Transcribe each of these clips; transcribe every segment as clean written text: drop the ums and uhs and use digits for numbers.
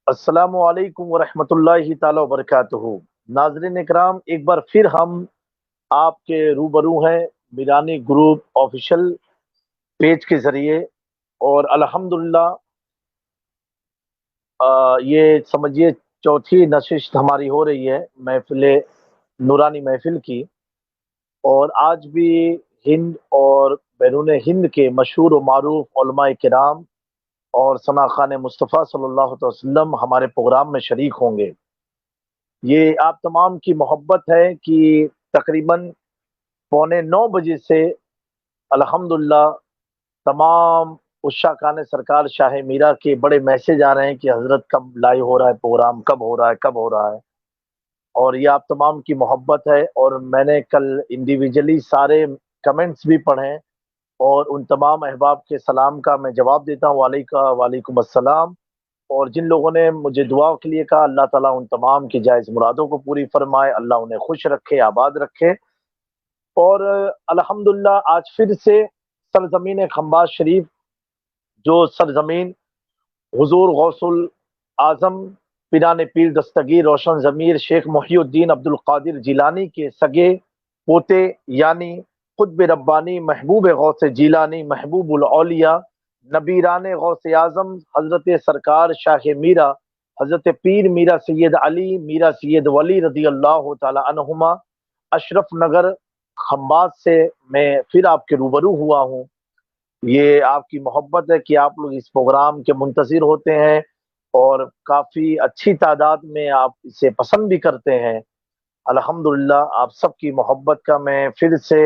السلام علیکم ورحمۃ اللہ تعالی وبرکاتہ۔ ناظرین اکرام، ایک بار پھر ہم آپ کے روبرو ہیں میرانی گروپ آفیشل پیج کے ذریعے، اور الحمدللہ یہ سمجھیے چوتھی نشست ہماری ہو رہی ہے محفل نورانی محفل کی، اور آج بھی ہند اور بیرون ہند کے مشہور و معروف علماء کرام اور ثنا خان مصطفیٰ صلی اللہ علیہ وسلم ہمارے پروگرام میں شریک ہوں گے۔ یہ آپ تمام کی محبت ہے کہ تقریباً 8:45 سے الحمدللہ تمام عشاء خان سرکار شاہ میرا کے بڑے میسج آ رہے ہیں کہ حضرت کب لائیو ہو رہا ہے پروگرام، کب ہو رہا ہے، کب ہو رہا ہے، اور یہ آپ تمام کی محبت ہے۔ اور میں نے کل انڈیویجلی سارے کمنٹس بھی پڑھے، اور ان تمام احباب کے سلام کا میں جواب دیتا ہوں، وعلیکم السلام۔ اور جن لوگوں نے مجھے دعا کے لیے کہا، اللہ تعالیٰ ان تمام کی جائز مرادوں کو پوری فرمائے، اللہ انہیں خوش رکھے، آباد رکھے۔ اور الحمدللہ آج پھر سے سرزمین خنباز شریف، جو سرزمین حضور غوث الاعظم پیران پیر دستگیر روشن ضمیر شیخ محی الدین عبد القادر جیلانی کے سگے پوتے، یعنی قطب ربانی محبوب غوث جیلانی محبوب الاولیاء نبیران غوث اعظم حضرت سرکار شاہ میرا حضرت پیر میرا سید علی میرا سید ولی رضی اللہ تعالی عنہما اشرف نگر خنباز سے میں پھر آپ کے روبرو ہوا ہوں۔ یہ آپ کی محبت ہے کہ آپ لوگ اس پروگرام کے منتظر ہوتے ہیں، اور کافی اچھی تعداد میں آپ اسے پسند بھی کرتے ہیں۔ الحمدللہ آپ سب کی محبت کا میں پھر سے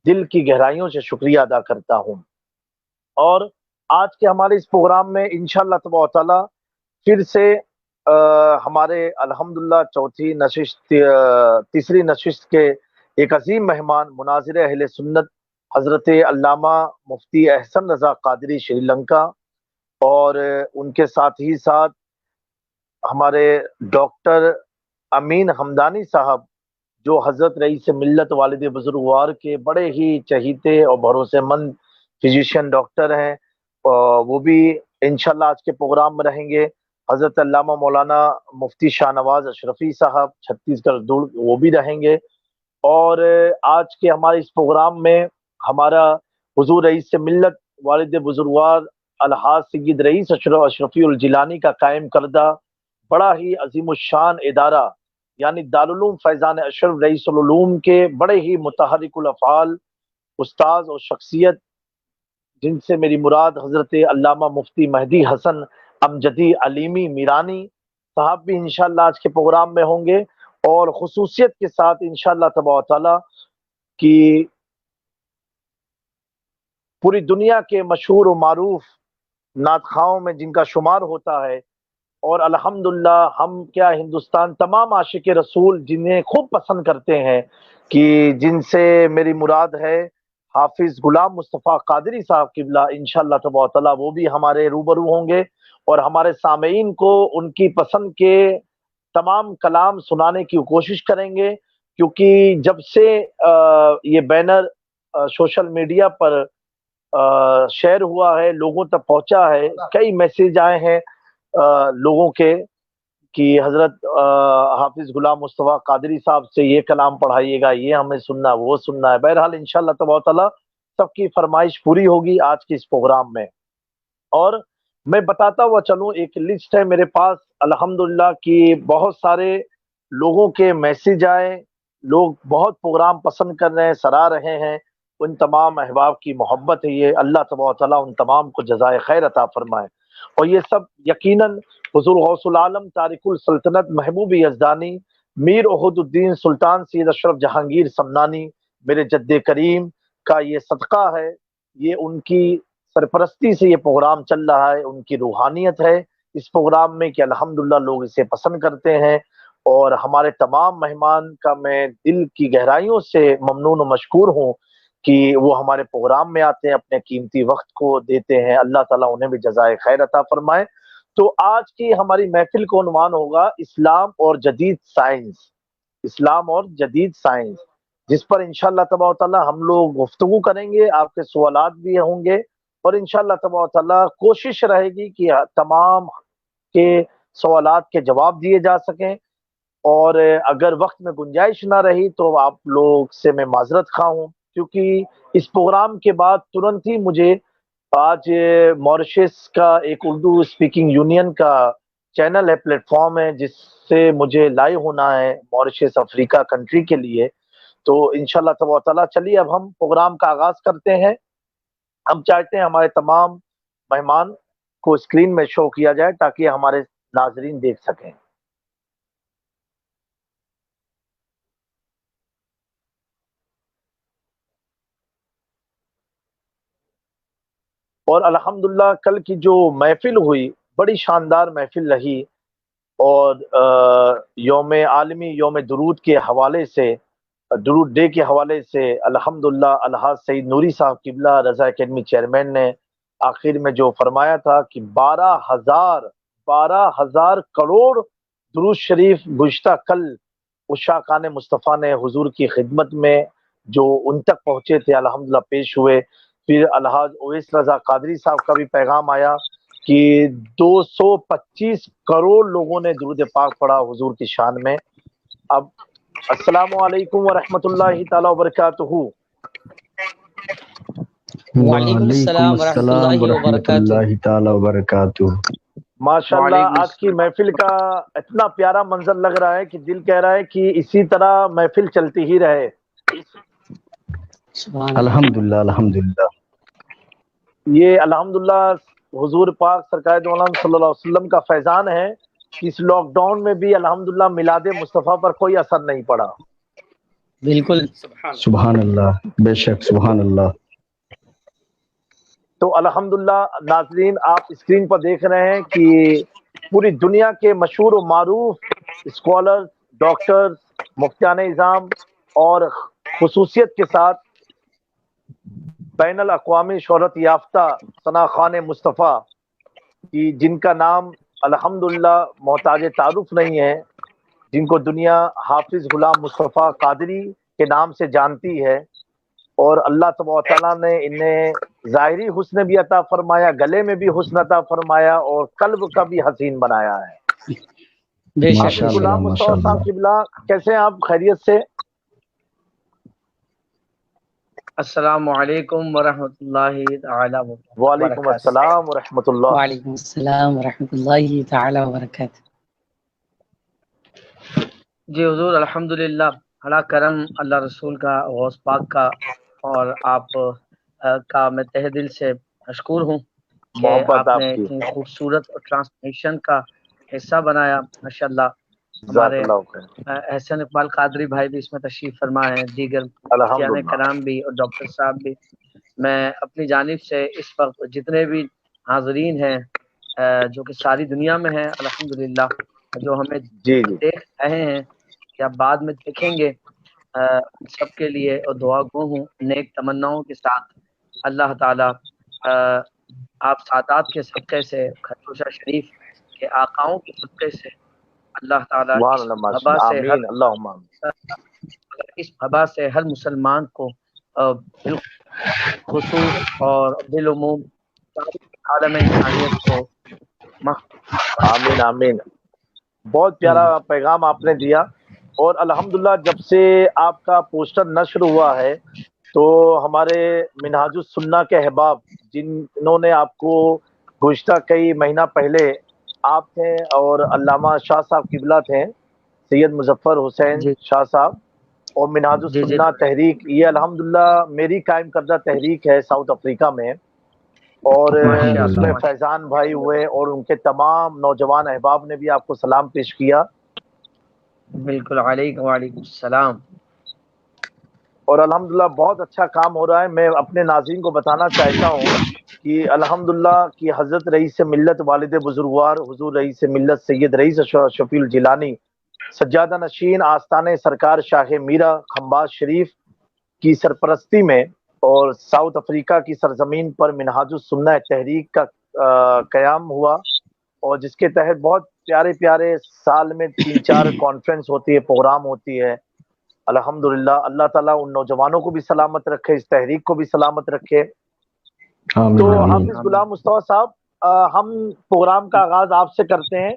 دل کی گہرائیوں سے شکریہ ادا کرتا ہوں۔ اور آج کے ہمارے اس پروگرام میں انشاءاللہ تبارک و تعالی پھر سے ہمارے الحمدللہ چوتھی نشست تیسری نشست کے ایک عظیم مہمان مناظر اہل سنت حضرت علامہ مفتی احسن رضا قادری شری لنکا، اور ان کے ساتھ ہی ساتھ ہمارے ڈاکٹر امین حمدانی صاحب، جو حضرت رئیس ملت والد بزرگوار کے بڑے ہی چہیتے اور بھروسے مند فزیشین ڈاکٹر ہیں، وہ بھی انشاءاللہ آج کے پروگرام میں رہیں گے۔ حضرت علامہ مولانا مفتی شاہ نواز اشرفی صاحب چھتیس گڑھ دور، وہ بھی رہیں گے۔ اور آج کے ہمارے اس پروگرام میں ہمارا حضور رئیس ملت والد بزرگوار الحاج سید رئیس اشرفی الجیلانی کا قائم کردہ بڑا ہی عظیم الشان ادارہ، یعنی دارالعلوم فیضان اشرف رئیس العلوم کے بڑے ہی متحرک الافعال استاذ اور شخصیت، جن سے میری مراد حضرت علامہ مفتی مہدی حسن امجدی علیمی میرانی صاحب بھی انشاءاللہ آج کے پروگرام میں ہوں گے، اور خصوصیت کے ساتھ انشاءاللہ تبارک و تعالی کی پوری دنیا کے مشہور و معروف نعت خواہوں میں جن کا شمار ہوتا ہے، اور الحمدللہ ہم کیا ہندوستان تمام عاشق رسول جنہیں خوب پسند کرتے ہیں، کہ جن سے میری مراد ہے حافظ غلام مصطفیٰ قادری صاحب قبلہ، انشاءاللہ تبارک و تعالی وہ بھی ہمارے روبرو ہوں گے، اور ہمارے سامعین کو ان کی پسند کے تمام کلام سنانے کی کوشش کریں گے، کیونکہ جب سے یہ بینر سوشل میڈیا پر شیئر ہوا ہے، لوگوں تک پہنچا ہے، کئی میسیج آئے ہیں لوگوں کے کہ حضرت حافظ غلام مصطفیٰ قادری صاحب سے یہ کلام پڑھائیے گا، یہ ہمیں سننا، وہ سننا ہے۔ بہرحال انشاءاللہ تبارک و تعالی سب کی فرمائش پوری ہوگی آج کے اس پروگرام میں۔ اور میں بتاتا ہوا چلوں، ایک لسٹ ہے میرے پاس الحمدللہ کی بہت سارے لوگوں کے میسیج آئے، لوگ بہت پروگرام پسند کر رہے ہیں، سراہ رہے ہیں، ان تمام احباب کی محبت ہے یہ، اللہ تبارک و تعالی ان تمام کو جزائے خیر عطا فرمائے۔ اور یہ سب یقیناً حضور غوث العالم تارک السلطنت محبوب یزدانی میر احد الدین سلطان سید اشرف جہانگیر سمنانی میرے جد کریم کا یہ صدقہ ہے، یہ ان کی سرپرستی سے یہ پروگرام چل رہا ہے، ان کی روحانیت ہے اس پروگرام میں کہ الحمدللہ لوگ اسے پسند کرتے ہیں۔ اور ہمارے تمام مہمان کا میں دل کی گہرائیوں سے ممنون و مشکور ہوں کہ وہ ہمارے پروگرام میں آتے ہیں، اپنے قیمتی وقت کو دیتے ہیں، اللہ تعالیٰ انہیں بھی جزائے خیر عطا فرمائے۔ تو آج کی ہماری محفل کا عنوان ہوگا اسلام اور جدید سائنس، اسلام اور جدید سائنس، جس پر انشاءاللہ تبارک و تعالی ہم لوگ گفتگو کریں گے، آپ کے سوالات بھی ہوں گے، اور انشاءاللہ تبارک و تعالی کوشش رہے گی کہ تمام کے سوالات کے جواب دیے جا سکیں، اور اگر وقت میں گنجائش نہ رہی تو آپ لوگ سے میں معذرت خواہ ہوں، کیونکہ اس پروگرام کے بعد ترنت ہی مجھے آج ماریشس کا ایک اردو اسپیکنگ یونین کا چینل ہے، پلیٹ فارم ہے، جس سے مجھے لائیو ہونا ہے ماریشس افریقہ کنٹری کے لیے۔ تو انشاءاللہ تبارک تعالیٰ چلیے اب ہم پروگرام کا آغاز کرتے ہیں۔ ہم چاہتے ہیں ہمارے تمام مہمان کو اسکرین میں شو کیا جائے تاکہ ہمارے ناظرین دیکھ سکیں۔ اور الحمدللہ کل کی جو محفل ہوئی بڑی شاندار محفل رہی، اور عالمی یوم درود کے حوالے سے، درود ڈے کے حوالے سے الحمدللہ الحاج سعید نوری صاحب قبلہ رضا اکیڈمی چیئرمین نے آخر میں جو فرمایا تھا کہ 12,000 کروڑ درود شریف گزشتہ کل عشاقان مصطفیٰ نے حضور کی خدمت میں جو ان تک پہنچے تھے الحمدللہ پیش ہوئے۔ پھر الحاج اویس رضا قادری صاحب کا بھی پیغام آیا کہ 225 کروڑ لوگوں نے درود پاک پڑھا حضور کی شان میں۔ اب السلام علیکم ورحمۃ اللہ تعالی وبرکاتہ۔ وعلیکم السلام ورحمۃ اللہ ورحمۃ وبرکاتہ۔ اللہ تعالی وبرکاتہ۔ ماشاءاللہ آج کی محفل کا اتنا پیارا منظر لگ رہا ہے کہ دل کہہ رہا ہے کہ اسی طرح محفل چلتی ہی رہے۔ الحمدللہ الحمدللہ۔ یہ الحمدللہ حضور پاک سرکار دو عالم صلی اللہ علیہ وسلم کا فیضان ہے کہ اس لاک ڈاؤن میں بھی الحمدللہ میلاد مصطفیٰ پر کوئی اثر نہیں پڑا۔ بالکل سبحان اللہ، بے شک سبحان اللہ۔ تو الحمدللہ ناظرین آپ اسکرین پر دیکھ رہے ہیں کہ پوری دنیا کے مشہور و معروف اسکالر، ڈاکٹر، مفتیان اعظام اور خصوصیت کے ساتھ بین الاقوامی شہرت یافتہ ثنا خوان مصطفیٰ کی جن کا نام الحمدللہ محتاج تعارف نہیں ہے، جن کو دنیا حافظ غلام مصطفیٰ قادری کے نام سے جانتی ہے، اور اللہ تبارک تعالیٰ نے انہیں ظاہری حسن بھی عطا فرمایا، گلے میں بھی حسن عطا فرمایا اور قلب کا بھی حسین بنایا ہے۔ بے شک حافظ غلام مصطفیٰ صاحب قبلہ کیسے ہیں آپ؟ خیریت سے؟ السلام علیکم ورحمۃ اللہ تعالی وبرکاتہ۔ وعلیکم السلام ورحمۃ اللہ۔ وعلیکم السلام ورحمۃ اللہ تعالی وبرکاتہ۔ جی حضور الحمدللہ، بڑا کرم اللہ رسول کا، غوث پاک کا، اور آپ کا میں تہ دل سے مشکور ہوں کہ محبت آپ نے آپ کی، اتنی خوبصورت اور ٹرانسمیشن کا حصہ بنایا۔ ماشاءاللہ جزاک ہمارے اللہ خیر۔ احسن اقبال قادری بھائی بھی اس میں تشریف فرما ہیں، دیگر الحمدللہ مفتیان کرام بھی اور ڈاکٹر صاحب بھی۔ میں اپنی جانب سے اس وقت جتنے بھی حاضرین ہیں جو کہ ساری دنیا میں ہیں الحمدللہ، جو ہمیں جی دیکھ رہے ہیں یا بعد میں دیکھیں گے، سب کے لیے اور دعا گو ہوں نیک تمناؤں کے ساتھ۔ اللہ تعالیٰ آپ سادات کے صدقے سے، خرطوشہ شریف کے آقاؤں کے صدقے سے اللہ تعالیٰ سبحان اللہ، وبا سے آمین اللہم اس وبا سے ہر مسلمان کو بالخصوص اور بالعموم عالم انسانیت کو آمین آمین۔ بہت پیارا پیغام آپ نے دیا، اور الحمدللہ جب سے آپ کا پوسٹر نشر ہوا ہے تو ہمارے منہاج السنہ کے احباب جنہوں نے آپ کو گزشتہ کئی مہینہ پہلے آپ تھے اور علامہ شاہ صاحب قبلہ تھے، سید مظفر حسین جی شاہ صاحب، اور منہاج جی جی السنہ تحریک یہ الحمدللہ میری قائم کردہ تحریک ہے ساؤتھ افریقہ میں، اور اس میں فیضان بھائی ہوئے اور ان کے تمام نوجوان احباب نے بھی آپ کو سلام پیش کیا۔ بالکل، علیکم وعلیکم السلام۔ اور الحمدللہ بہت اچھا کام ہو رہا ہے۔ میں اپنے ناظرین کو بتانا چاہتا ہوں کہ الحمدللہ کی حضرت رئیس ملت والد بزرگوار حضور رئیس ملت سید رئیس شفیع الجیلانی سجادہ نشین آستان سرکار شاہ میرا خمباز شریف کی سرپرستی میں اور ساؤتھ افریقہ کی سرزمین پر منہاج السنہ تحریک کا قیام ہوا، اور جس کے تحت بہت پیارے پیارے سال میں 3-4 کانفرنس ہوتی ہے، پروگرام ہوتی ہے۔ الحمدللہ اللہ تعالیٰ ان نوجوانوں کو بھی سلامت رکھے، اس تحریک کو بھی سلامت رکھے۔ تو حافظ غلام مصطفیٰ صاحب، ہم پروگرام کا آغاز آپ سے کرتے ہیں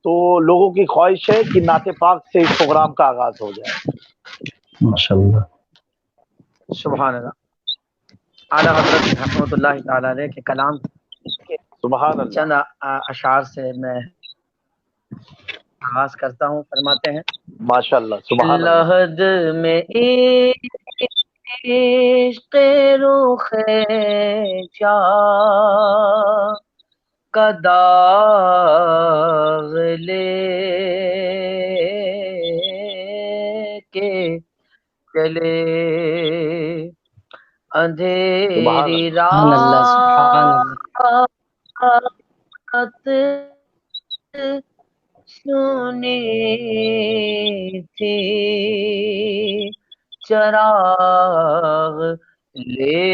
تو لوگوں کی خواہش ہے کہ نعت پاک سے اس پروگرام کا آغاز ہو جائے۔ ماشاءاللہ۔ سبحان اللہ۔ اعلیٰ حضرت رحمۃ اللہ تعالی علیہ کے کلام کے سبحان اللہ۔ چند اشعار سے میں آغاز کرتا ہوں۔ فرماتے ہیں ماشاءاللہ سبحان اللہ۔ لحد میں عشق رخ چاہ کا داغ لے کے چلے اندھیری سبحان اللہ سبحان رات سنی تھی چراغ لے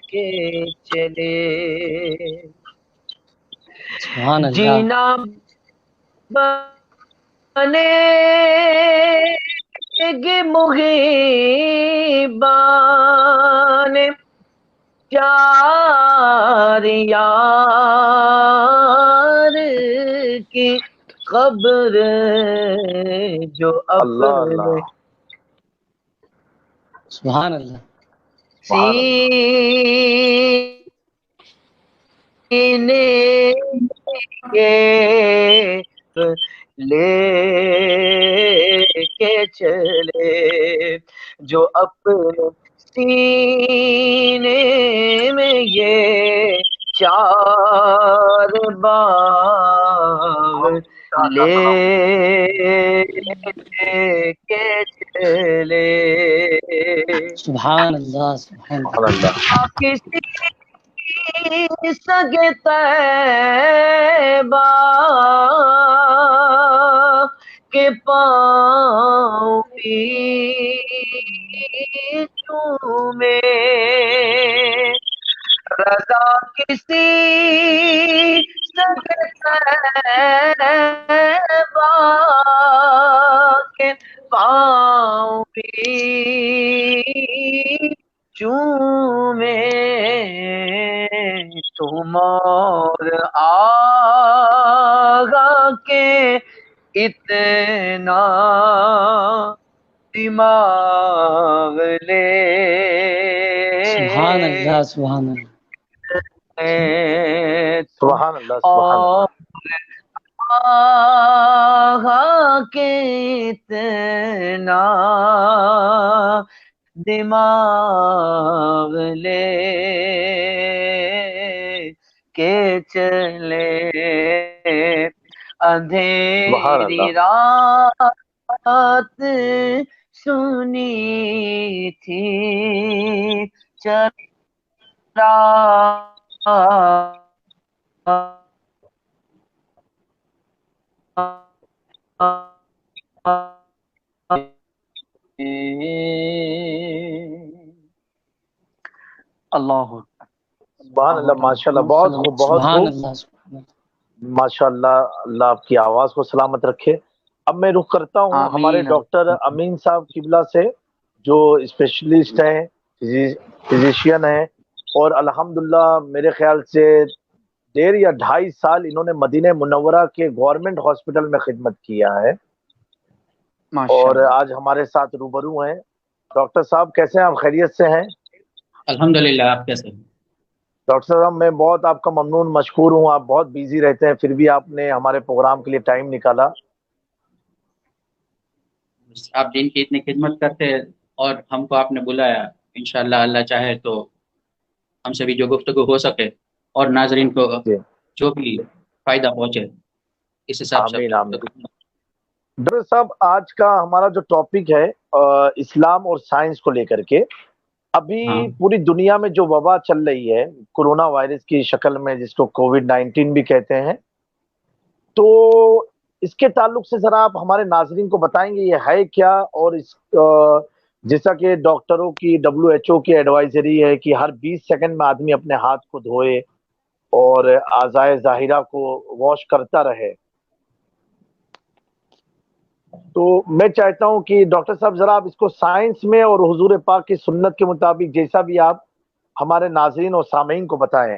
کے چلے سبحان اللہ۔ جینا بنے گے مغیبان چار یار کی خبر جو اللہ اللہ۔ اپنے سبحان اللہ۔ سینے کے لے کے چلے جو اپنے سینے میں یہ چار باغ لے کے چلے سبحان اللہ سبحان اللہ۔ کسی سگے طیبہ کے پاؤں پیچھوں میں رضا کسی سگے طیبہ کے پاؤں پیچھوں میں تم اور آغا کے اتنا دماغ لے سبحان اللہ سبحان اللہ۔ سبحان اللہ سبحان اللہ۔ آغا کے اتنا دماغ لے کے چلے اندھیری رات سنی تھی اللہ سبحان اللہ ماشاءاللہ، بہت خوب بہت سبحان خوب اللہ سبحان اللہ۔ ماشاءاللہ، اللہ آپ کی آواز کو سلامت رکھے۔ اب میں رخ کرتا ہوں آمین۔ ہمارے ڈاکٹر امین صاحب قبلہ سے، جو اسپیشلسٹ ہیں، فزیشین ہیں، اور الحمدللہ میرے خیال سے 1.5 یا 2.5 سال انہوں نے مدینہ منورہ کے گورنمنٹ ہاسپٹل میں خدمت کیا ہے، اور آج ہمارے ساتھ روبرو ہیں۔ ڈاکٹر صاحب کیسے ہیں آپ؟ خیریت سے ہیں؟ الحمدللہ، آپ کیسے ہیں؟ ڈاکٹر صاحب میں بہت آپ کا ممنون مشکور ہوں، آپ بہت بیزی رہتے ہیں، پھر بھی آپ نے ہمارے پروگرام کے لیے ٹائم نکالا۔ آپ دین کی اتنی خدمت کرتے ہیں اور ہم کو آپ نے بلایا، انشاءاللہ اللہ چاہے تو ہم سے بھی جو گفتگو ہو سکے اور ناظرین کو جو بھی فائدہ پہنچے اس حساب سے۔ آمین آمین۔ ڈاکٹر صاحب آج کا ہمارا جو ٹاپک ہے اسلام اور سائنس کو لے کر کے، ابھی پوری دنیا میں جو وبا چل رہی ہے کورونا وائرس کی شکل میں، جس کو کووڈ-19 بھی کہتے ہیں، تو اس کے تعلق سے ذرا آپ ہمارے ناظرین کو بتائیں گے یہ ہے کیا، اور اس جیسا کہ ڈاکٹروں کی WHO کی ایڈوائزری ہے کہ ہر 20 سیکنڈ میں آدمی اپنے ہاتھ کو دھوئے اور اعضائے ظاہرہ کو واش کرتا رہے، تو میں چاہتا ہوں کہ ڈاکٹر صاحب ذرا آپ اس کو سائنس میں اور حضور پاک کی سنت کے مطابق جیسا بھی آپ ہمارے ناظرین اور سامعین کو بتائیں۔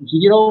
0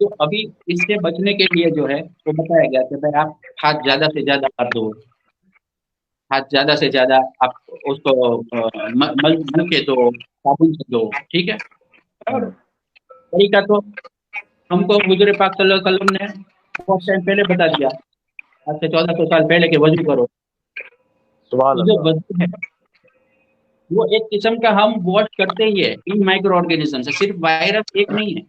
تو ابھی اس سے بچنے کے لیے جو ہے وہ بتایا گیا کہ بھائی آپ ہاتھ زیادہ سے زیادہ کر دو، ہاتھ زیادہ سے زیادہ آپ اس کو مل کے دو، صابن سے دو، ٹھیک ہے. اور طریقہ تو ہم کو حضور پاک صلی اللہ علیہ وسلم نے بہت ٹائم پہلے بتا دیا، آج سے 1400 سال پہلے کہ وضو کرو. سبحان جو اللہ. وضو ہے وہ ایک قسم کا ہم واش کرتے ہی ہے ان مائکرو آرگینزم سے، صرف وائرس ایک نہیں ہے.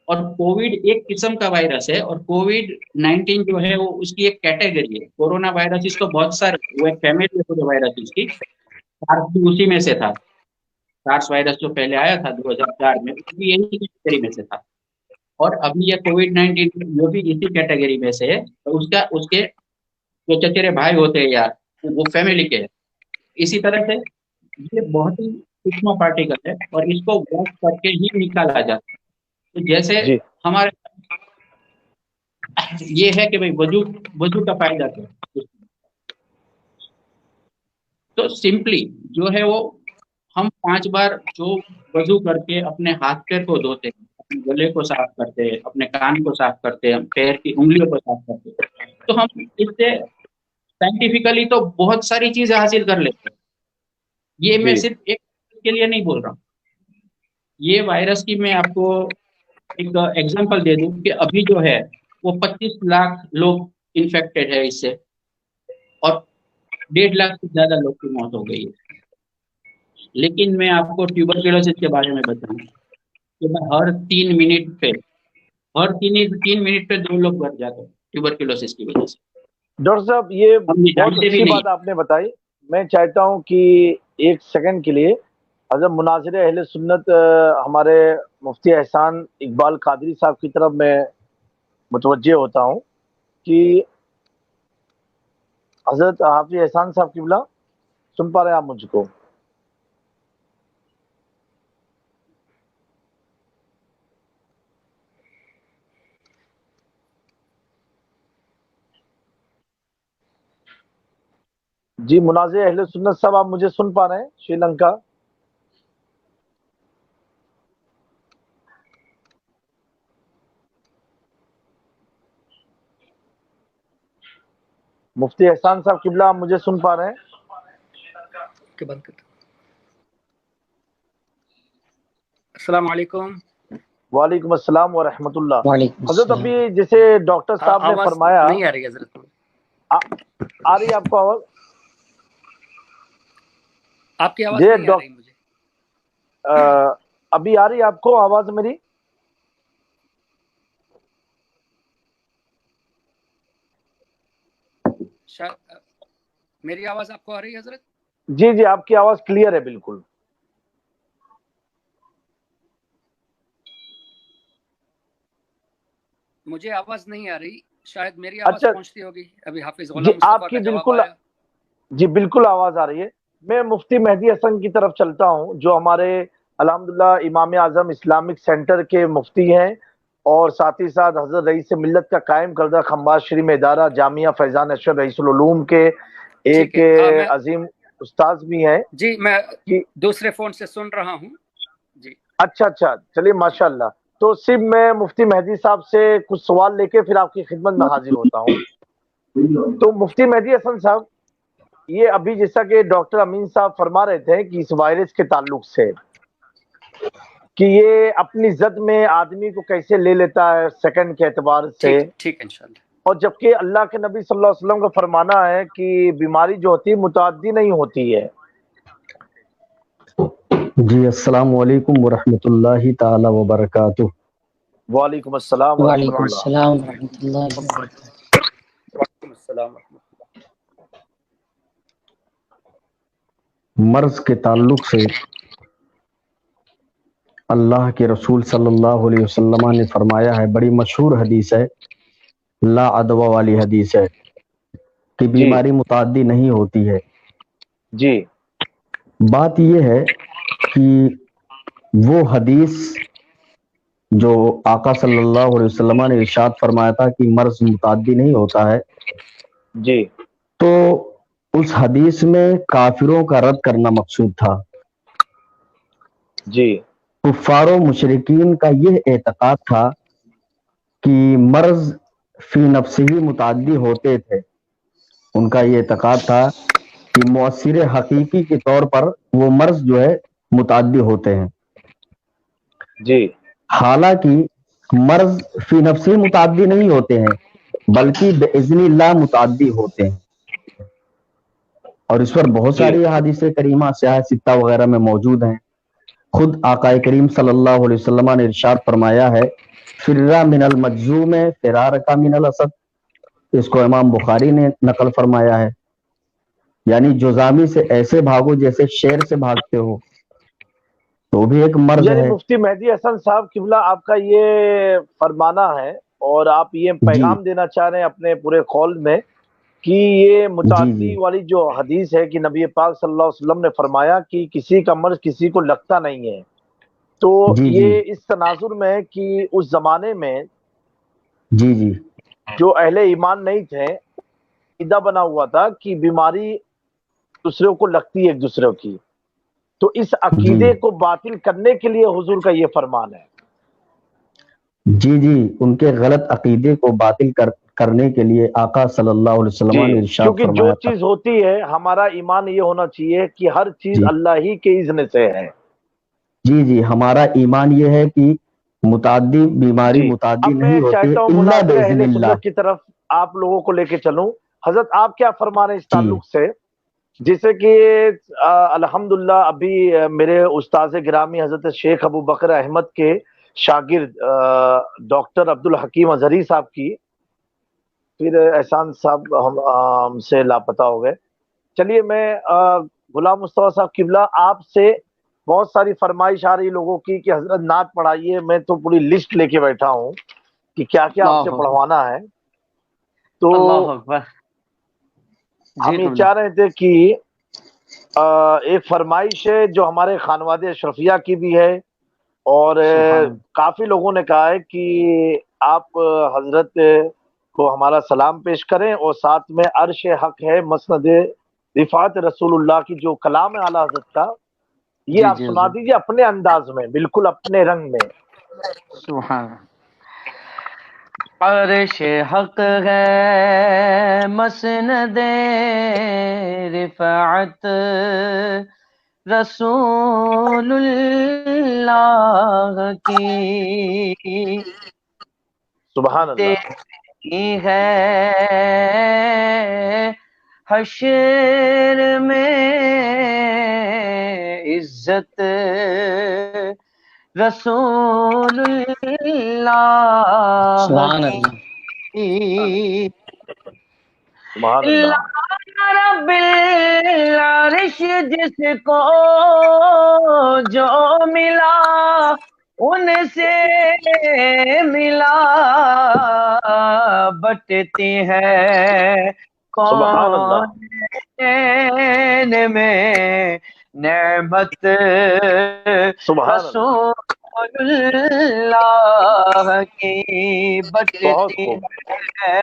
اور کووڈ ایک قسم کا وائرس ہے، اور کووڈ-19 جو ہے وہ اس کی ایک کیٹیگری ہے. کورونا وائرس اس کو بہت سارے، وہ ایک فیملی ہے وائرس اس کی. سارس بھی اسی میں سے تھا، سارس وائرس جو پہلے آیا تھا 2004 میں، وہ بھی یہی کیٹیگری میں سے تھا. اور ابھی یہ کووڈ-19 جو بھی اسی کیٹیگری میں سے ہے، اس کے جو چچیرے بھائی ہوتے ہیں یار، وہ فیملی کے. اسی طرح سے یہ بہت ہی سوکھما پارٹیکل ہے اور اس کو واش کر کے ہی نکالا جاتا ہے. تو جیسے جی ہمارے یہ ہے کہ بھائی وضو کا فائدہ کیا، تو سمپلی جو ہے وہ ہم 5 بار جو وضو کر کے اپنے ہاتھ پیر کو دھوتے ہیں، اپنے گلے کو صاف کرتے ہیں، اپنے کان کو صاف کرتے ہیں، پیر کی انگلیوں کو صاف کرتے ہیں، تو ہم اس سے سائنٹیفکلی تو بہت ساری چیزیں حاصل کر لیتے ہیں. یہ میں جی صرف ایک کے لیے نہیں بول رہا ہوں. یہ وائرس کی میں آپ کو ایک ایگزامپل دے دوں کہ ابھی جو ہے وہ 25 لاکھ لوگ انفیکٹڈ ہے اس سے، اور 1.5 لاکھ سے زیادہ لوگ کی موت ہو گئی ہے. لیکن میں آپ کو ٹیوبرکلوسس کے بارے میں بتاؤں کہ ہر 3 منٹ پہ 3 منٹ پہ 2 لوگ مر جاتے ہیں ٹیوبرکلوسس کی وجہ سے. ڈاکٹر صاحب یہ ہم یہ بہت جانتے بھی اچھی نہیں. بات آپ نے بتائی. میں چاہتا ہوں کہ ایک سیکنڈ کے لیے حضرت مناظر اہل سنت ہمارے مفتی احسان اقبال قادری صاحب کی طرف میں متوجہ ہوتا ہوں کہ حضرت حافظ احسان صاحب قبلہ سن پا رہے ہیں آپ مجھ کو؟ جی مناظر اہل سنت صاحب آپ مجھے سن پا رہے ہیں؟ شری لنکا. مفتی احسان صاحب قبلہ آپ مجھے سن پا رہے ہیں؟ السلام علیکم. وعلیکم السلام ورحمۃ اللہ. وعلیکم حضرت السلام. ابھی جیسے ڈاکٹر صاحب نے آواز فرمایا، نہیں آ رہی حضرت. آ رہی ہے آپ کو آواز؟ آپ کی آواز نہیں آ رہی مجھے. ابھی آ رہی ہے آپ کو آواز میری؟ میری آواز آپ کو آ رہی ہے حضرت؟ جی جی آپ کی آواز کلیئر ہے بالکل. مجھے آواز نہیں آ رہی، شاید میری آواز اچھا پہنچتی ہوگی. ابھی حافظ جی غلام آپ مصطفیٰ کی کا جواب بالکل، آیا. جی بالکل آواز آ رہی ہے. میں مفتی مہدی حسن کی طرف چلتا ہوں جو ہمارے الحمدللہ امام اعظم اسلامک سینٹر کے مفتی ہیں، اور ساتھ ہی ساتھ حضرت رئیس ملت کا قائم کردہ خمباز شریف میں ادارہ جامعہ فیضان اشرف رئیس العلوم کے ایک ٹھیک ہے. میں عظیم استاذ بھی ہیں. جی میں کہ دوسرے فون سے سن رہا ہوں. جی اچھا چلیے ماشاء اللہ. تو صرف میں مفتی مہدی صاحب سے کچھ سوال لے کے پھر آپ کی خدمت میں حاضر ہوتا ہوں. تو مفتی مہدی حسن صاحب، یہ ابھی جیسا کہ ڈاکٹر امین صاحب فرما رہے تھے کہ اس وائرس کے تعلق سے کہ یہ اپنی زد میں آدمی کو کیسے لے لیتا ہے سیکنڈ کے اعتبار سے، ٹھیک انشاءاللہ. اور جبکہ اللہ کے نبی صلی اللہ علیہ وسلم کا فرمانا ہے کہ بیماری جو ہوتی ہے متعدی نہیں ہوتی ہے. جی السلام علیکم ورحمۃ اللہ تعالی وبرکاتہ. وعلیکم السلام ورحمۃ وعلیکم اللہ. السلام ورحمۃ اللہ وبرکاتہ. وعلیکم السلام. مرض کے تعلق سے اللہ کے رسول صلی اللہ علیہ وسلم نے فرمایا ہے، بڑی مشہور حدیث ہے، لا عدوہ والی حدیث ہے، کہ جی بیماری متعدی نہیں ہوتی ہے. جی بات یہ ہے کہ وہ حدیث جو آقا صلی اللہ علیہ وسلم نے ارشاد فرمایا تھا کہ مرض متعدی نہیں ہوتا ہے، جی تو اس حدیث میں کافروں کا رد کرنا مقصود تھا. جی کفار و مشرکین کا یہ اعتقاد تھا کہ مرض فی نفس ہی متعدی ہوتے تھے. ان کا یہ اعتقاد تھا کہ مؤثر حقیقی کے طور پر وہ مرض جو ہے متعدی ہوتے ہیں. جی حالانکہ مرض فی نفس ہی متعدی نہیں ہوتے ہیں بلکہ باذن اللہ متعدی ہوتے ہیں. اور اس پر بہت جی ساری احادیث کریمہ سیاہ ستہ وغیرہ میں موجود ہیں. خود آقا کریم صلی اللہ علیہ وسلم نے ارشاد فرمایا ہے فرا من المجزوم فرار کا من الاسد. اس کو امام بخاری نے نقل فرمایا ہے. یعنی جزامی سے ایسے بھاگو جیسے شیر سے بھاگتے ہو، تو بھی ایک مرض یعنی ہے. مفتی مہدی حسن صاحب قبلہ آپ کا یہ فرمانا ہے اور آپ یہ جی پیغام دینا چاہ رہے ہیں اپنے پورے قول میں کہ یہ جی جی متعدی والی جو حدیث ہے کہ نبی پاک صلی اللہ علیہ وسلم نے فرمایا کہ کسی کا مرض کسی کو لگتا نہیں ہے، تو جی جی یہ اس تناظر میں کہ اس زمانے میں جی جی جو اہل ایمان نہیں تھے عقیدہ بنا ہوا تھا کہ بیماری دوسروں کو لگتی ہے ایک دوسرے کی، تو اس جی عقیدے کو باطل کرنے کے لیے حضور کا یہ فرمان ہے. جی جی ان کے غلط عقیدے کو باطل کرنے کے لیے آقا صلی اللہ علیہ جی وسلم نے ارشاد کیونکہ جو فرمایا تھا. چیز ہوتی ہے ہمارا ایمان یہ ہونا چاہیے کہ ہر چیز جی اللہ ہی کے اذن سے ہے. جی جی ہمارا ایمان یہ ہے کہ متعدی بیماری جی متعدی اب میں نہیں ہوتی ہے چاہتا ہوں الا مناظر باذن اہل اللہ. سنت کی طرف آپ لوگوں کو لے کے چلوں. حضرت آپ کیا فرما رہے ہیں اس جی تعلق سے؟ جیسے کہ الحمدللہ ابھی میرے استاذ گرامی حضرت شیخ ابو بکر احمد کے شاگرد ڈاکٹر عبدالحکیم اظہری صاحب کی، پھر احسان صاحب ہم سے لاپتہ ہو گئے. چلیے میں غلام مصطفیٰ صاحب قبلہ آپ سے بہت ساری فرمائش آ رہی لوگوں کی کہ حضرت نعت پڑھائیے. میں تو پوری لسٹ لے کے بیٹھا ہوں کہ کیا کیا آپ سے اللہ پڑھوانا ہے. تو اللہ اکبر. ہم جی یہ قبلہ. چاہ رہے تھے کہ ایک فرمائش ہے جو ہمارے خانواد اشرفیہ کی بھی ہے، اور سبحان اللہ. کافی لوگوں نے کہا ہے کہ آپ حضرت کو ہمارا سلام پیش کریں، اور ساتھ میں عرش حق ہے مسند رفعت رسول اللہ کی جو کلام ہے اعلیٰ حضرت کا، یہ جی آپ جی سنا حضور. دیجیے اپنے انداز میں، بالکل اپنے رنگ میں. سبحان اللہ. عرش حق ہے مسند رفعت رسول اللہ کی سبحان اللہ. دیکھی ہے حشر میں عزت رسول اللہ سبحان کی. اللہ. سبحان اللہ. رب العرش جس کو جو ملا ان سے ملا بٹتی ہے سبحان اللہ. کون میں نعمت سبحان اللہ. رسول اللہ کی بہت بٹتی خوب. ہے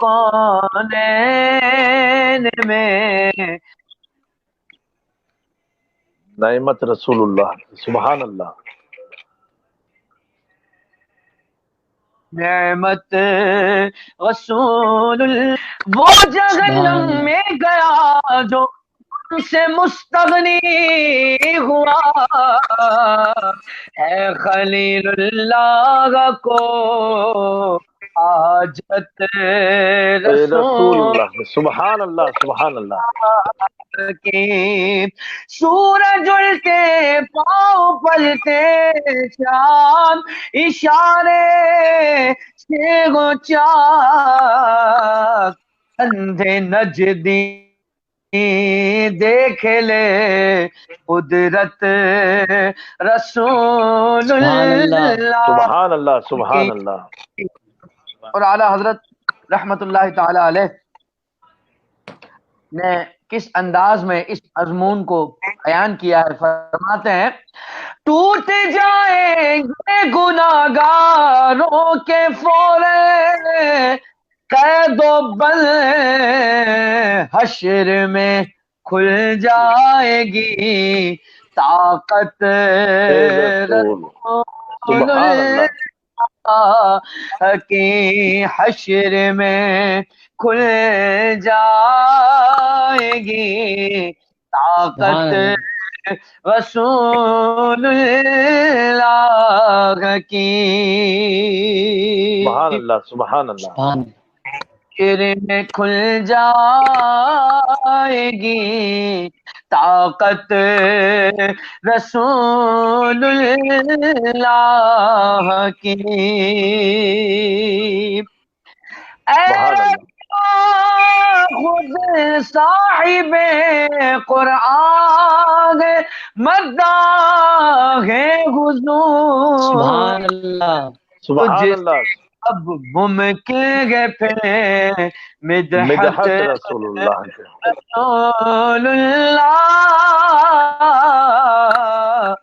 کونین میں نعمت رسول اللہ. سبحان اللہ. نعمت رسول وہ سبحان جہنم اللہ. میں گیا جو ان سے مستغنی ہوا ہے خلیل اللہ کو حاجت رسول رسول اللہ. سبحان اللہ. سبحان اللہ. کی. سورج الٹے پاؤں پلتے چاند اشارے سے گو چاک اندھے نجدی دیکھ لے قدرت رسول سبحان اللہ. اللہ سبحان اللہ. کی. سبحان اللہ. اور اعلی حضرت رحمت اللہ تعالی علیہ نے کس انداز میں اس مضمون کو بیان کیا ہے. فرماتے ہیں ٹوٹ جائیں گے گناہگاروں کے فورے قید و بند حشر میں کھل جائے گی طاقت رسول. رسول سبحان اللہ. کہ حشر میں کھل جائے گی طاقت رسول اللہ کی سبحان اللہ سبحان اللہ حشر میں کھل جائے گی طاقت رسول اللہ کی سبحان اللہ خود صاحب قرآن مداح حضور سبحان اللہ سبحان اللہ اب ممکن ہے پھر مدحت مدحت رسول اللہ کے رسول اللہ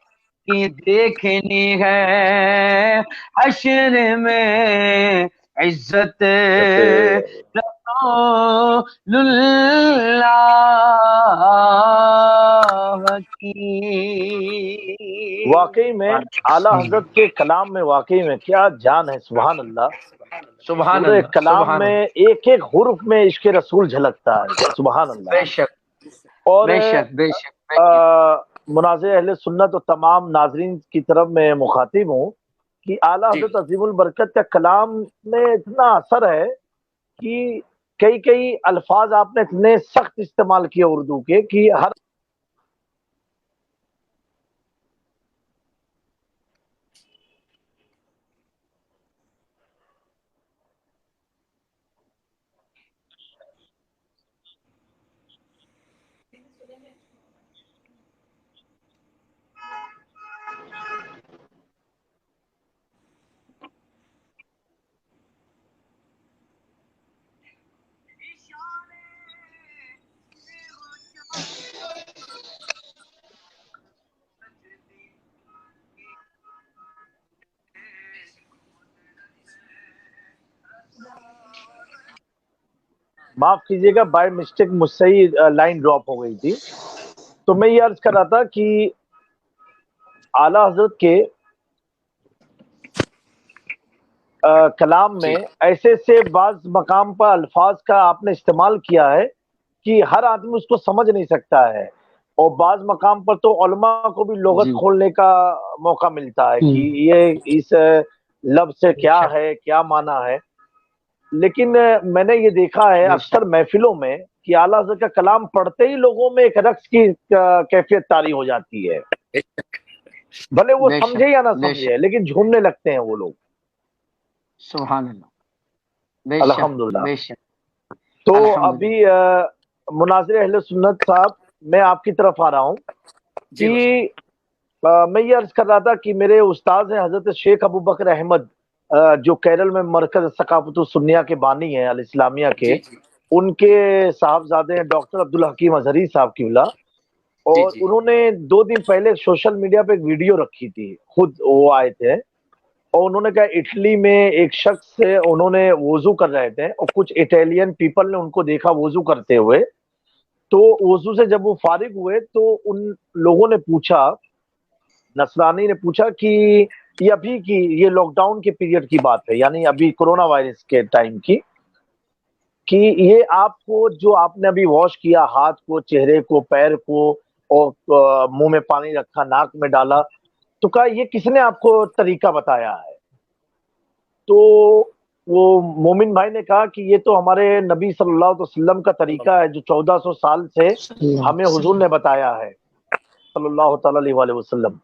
کی دیکھنی ہے حشر میں عزت رسول اللہ کی واقعی میں اعلیٰ حضرت کے کلام میں واقعی میں کیا جان ہے سبحان اللہ سبحان پورے اللہ کلام میں ایک ایک حرف میں عشق رسول جھلکتا ہے سبحان اللہ بے شک اور بے شک بے شک مناظر اہل سنت اور تمام ناظرین کی طرف میں مخاطب ہوں کہ اعلیٰ حضرت عظیم البرکت کا کلام میں اتنا اثر ہے کہ کئی الفاظ آپ نے اتنے سخت استعمال کیے اردو کے کہ ہر معاف کیجیے گا بائی مسٹیک مجھ سے ہی لائن ڈراپ ہو گئی تھی تو میں یہ عرض کر رہا تھا کہ اعلیٰ حضرت کے کلام میں ایسے سے بعض مقام پر الفاظ کا آپ نے استعمال کیا ہے کہ ہر آدمی اس کو سمجھ نہیں سکتا ہے اور بعض مقام پر تو علماء کو بھی لغت کھولنے کا موقع ملتا ہے کہ یہ اس لفظ سے کیا ہے کیا معنی ہے لیکن میں نے یہ دیکھا ہے اکثر محفلوں میں کہ اعلیٰ حضرت کا کلام پڑھتے ہی لوگوں میں ایک رقص کی کیفیت طاری ہو جاتی ہے بھلے وہ سمجھے یا نہ سمجھے لیکن جھومنے لگتے ہیں وہ لوگ سبحان اللہ الحمدللہ تو ابھی مناظر اہل سنت صاحب میں آپ کی طرف آ رہا ہوں کہ میں یہ عرض کر رہا تھا کہ میرے استاذ ہیں حضرت شیخ ابو بکر احمد جو کیرل میں مرکز ثقافت السنیہ کے بانی ہیں الاسلامیہ کے ان کے صاحبزادے ہیں ڈاکٹر عبدالحکیم اظہری صاحب قبلہ اور انہوں نے 2 دن پہلے سوشل میڈیا پہ ایک ویڈیو رکھی تھی خود وہ آئے تھے اور انہوں نے کہا اٹلی میں ایک شخص سے انہوں نے وضو کر رہے تھے اور کچھ اٹیلین پیپل نے ان کو دیکھا وضو کرتے ہوئے تو وضو سے جب وہ فارغ ہوئے تو ان لوگوں نے پوچھا نصرانی نے پوچھا کہ یہ ابھی کی یہ لاک ڈاؤن کے پیریڈ کی بات ہے یعنی ابھی کورونا وائرس کے ٹائم کی کہ یہ آپ کو جو آپ نے ابھی واش کیا ہاتھ کو چہرے کو پیر کو اور منہ میں پانی رکھا ناک میں ڈالا تو کہا یہ کس نے آپ کو طریقہ بتایا ہے تو وہ مومن بھائی نے کہا کہ یہ تو ہمارے نبی صلی اللہ علیہ وسلم کا طریقہ ہے جو 1400 سال سے ہمیں حضور نے بتایا ہے صلی اللہ تعالی علیہ وسلم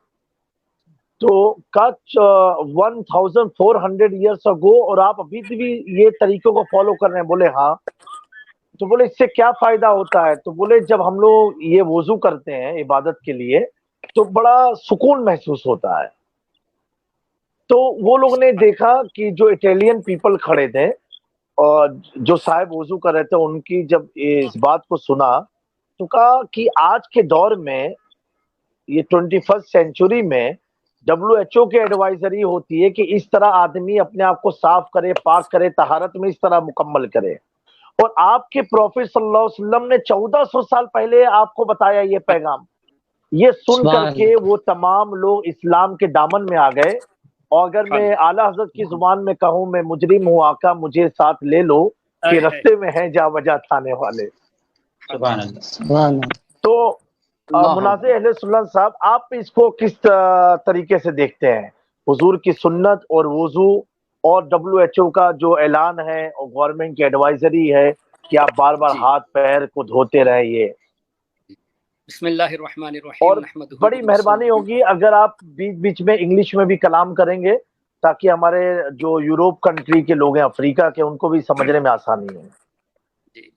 تو کچھ 1400 ایئرس اگو اور آپ ابھی بھی یہ طریقوں کو فالو کر رہے ہیں بولے ہاں تو بولے اس سے کیا فائدہ ہوتا ہے تو بولے جب ہم لوگ یہ وضو کرتے ہیں عبادت کے لیے تو بڑا سکون محسوس ہوتا ہے تو وہ لوگ نے دیکھا کہ جو اٹیلین پیپل کھڑے تھے اور جو صاحب وضو کر رہے تھے ان کی جب اس بات کو سنا تو کہا کہ آج کے دور میں یہ 21 سینچری میں WHO کے ایڈوائزری ہوتی ہے کہ اس طرح آدمی اپنے آپ کو صاف کرے پاک کرے طہارت میں اس طرح مکمل کرے اور آپ کے پروفٹ صلی اللہ علیہ وسلم نے 1400 سال پہلے آپ کو بتایا یہ پیغام یہ سن کر کے وہ تمام لوگ اسلام کے دامن میں آ گئے اور اگر میں اعلیٰ حضرت کی زبان میں کہوں میں مجرم ہوں آقا مجھے ساتھ لے لو کہ رستے میں ہیں جا وجہ تھانے والے. سبحان اللہ. سبحان اللہ. تو مناظر اہل سنت صاحب آپ اس کو کس طریقے سے دیکھتے ہیں؟ حضور کی سنت اور وضو اور WHO کا جو اعلان ہے اور گورنمنٹ کی ایڈوائزری ہے کہ آپ بار بار ہاتھ پیر کو دھوتے رہے. یہ بسم اللہ الرحمن الرحیم. اور بڑی مہربانی ہوگی اگر آپ بیچ بیچ میں انگلش میں بھی کلام کریں گے تاکہ ہمارے جو یوروپ کنٹری کے لوگ ہیں افریقہ کے ان کو بھی سمجھنے میں آسانی ہو.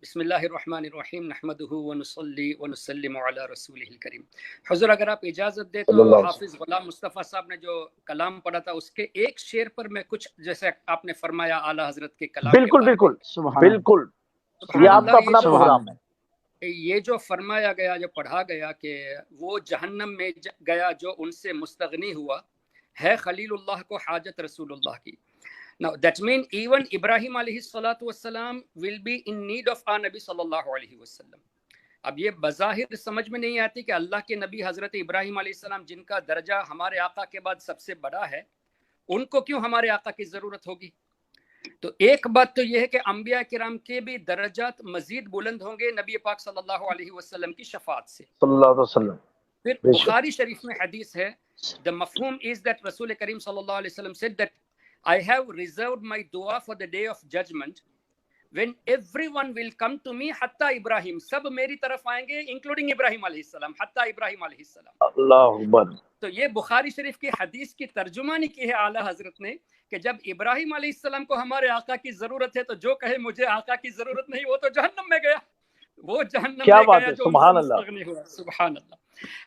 بسم اللہ الرحمن الرحیم. نحمدہ ونصلی ونسلم علی رسولہ الکریم. حضور اگر آپ اجازت دیں تو حافظ غلام مصطفیٰ صاحب نے جو کلام پڑھا تھا اس کے ایک شعر پر میں کچھ جیسے آپ نے فرمایا اعلیٰ حضرت کے کلام بالکل بالکل بالکل یہ آپ کا اپنا پروگرام ہے. یہ جو فرمایا گیا جو پڑھا گیا کہ وہ جہنم میں گیا جو ان سے مستغنی ہوا ہے خلیل اللہ کو حاجت رسول اللہ کی. Now that means even Ibrahim alayhi salatu wassalam will be in need of our Nabi sallallahu alayhi wasallam. اب یہ بظاہر سمجھ میں نہیں آتی کہ اللہ کے نبی حضرت ابراہیم علیہ السلام جن کا درجہ ہمارے آقا کے بعد سب سے بڑا ہے ان کو کیوں ہمارے آقا کی ضرورت ہوگی. تو ایک بات تو یہ ہے کہ انبیاء کرام کے بھی درجات مزید بلند ہوں گے نبی پاک صلی اللہ علیہ وسلم کی شفاعت سے. صلی اللہ علیہ وسلم. پھر بخاری شریف میں حدیث ہے the mafhum is that رسول کریم صلی اللہ علیہ وسلم said that I have reserved my dua for the day of judgment when everyone will come to me حتی ابراہیم. سب میری طرف آئیں گے including ابراہیم علیہ السلام. حتی ابراہیم علیہ السلام. اللہ اکبر. تو یہ بخاری شریف کی حدیث کی ترجمانی کی ہے اعلیٰ حضرت نے کہ جب ابراہیم علیہ السلام کو ہمارے آقا کی ضرورت ہے تو جو کہے مجھے آقا کی ضرورت نہیں وہ تو جہنم میں گیا. وہ جہنم کیا میں بات گیا ہے. جو سبحان اللہ. مستغنی ہوا. سبحان اللہ.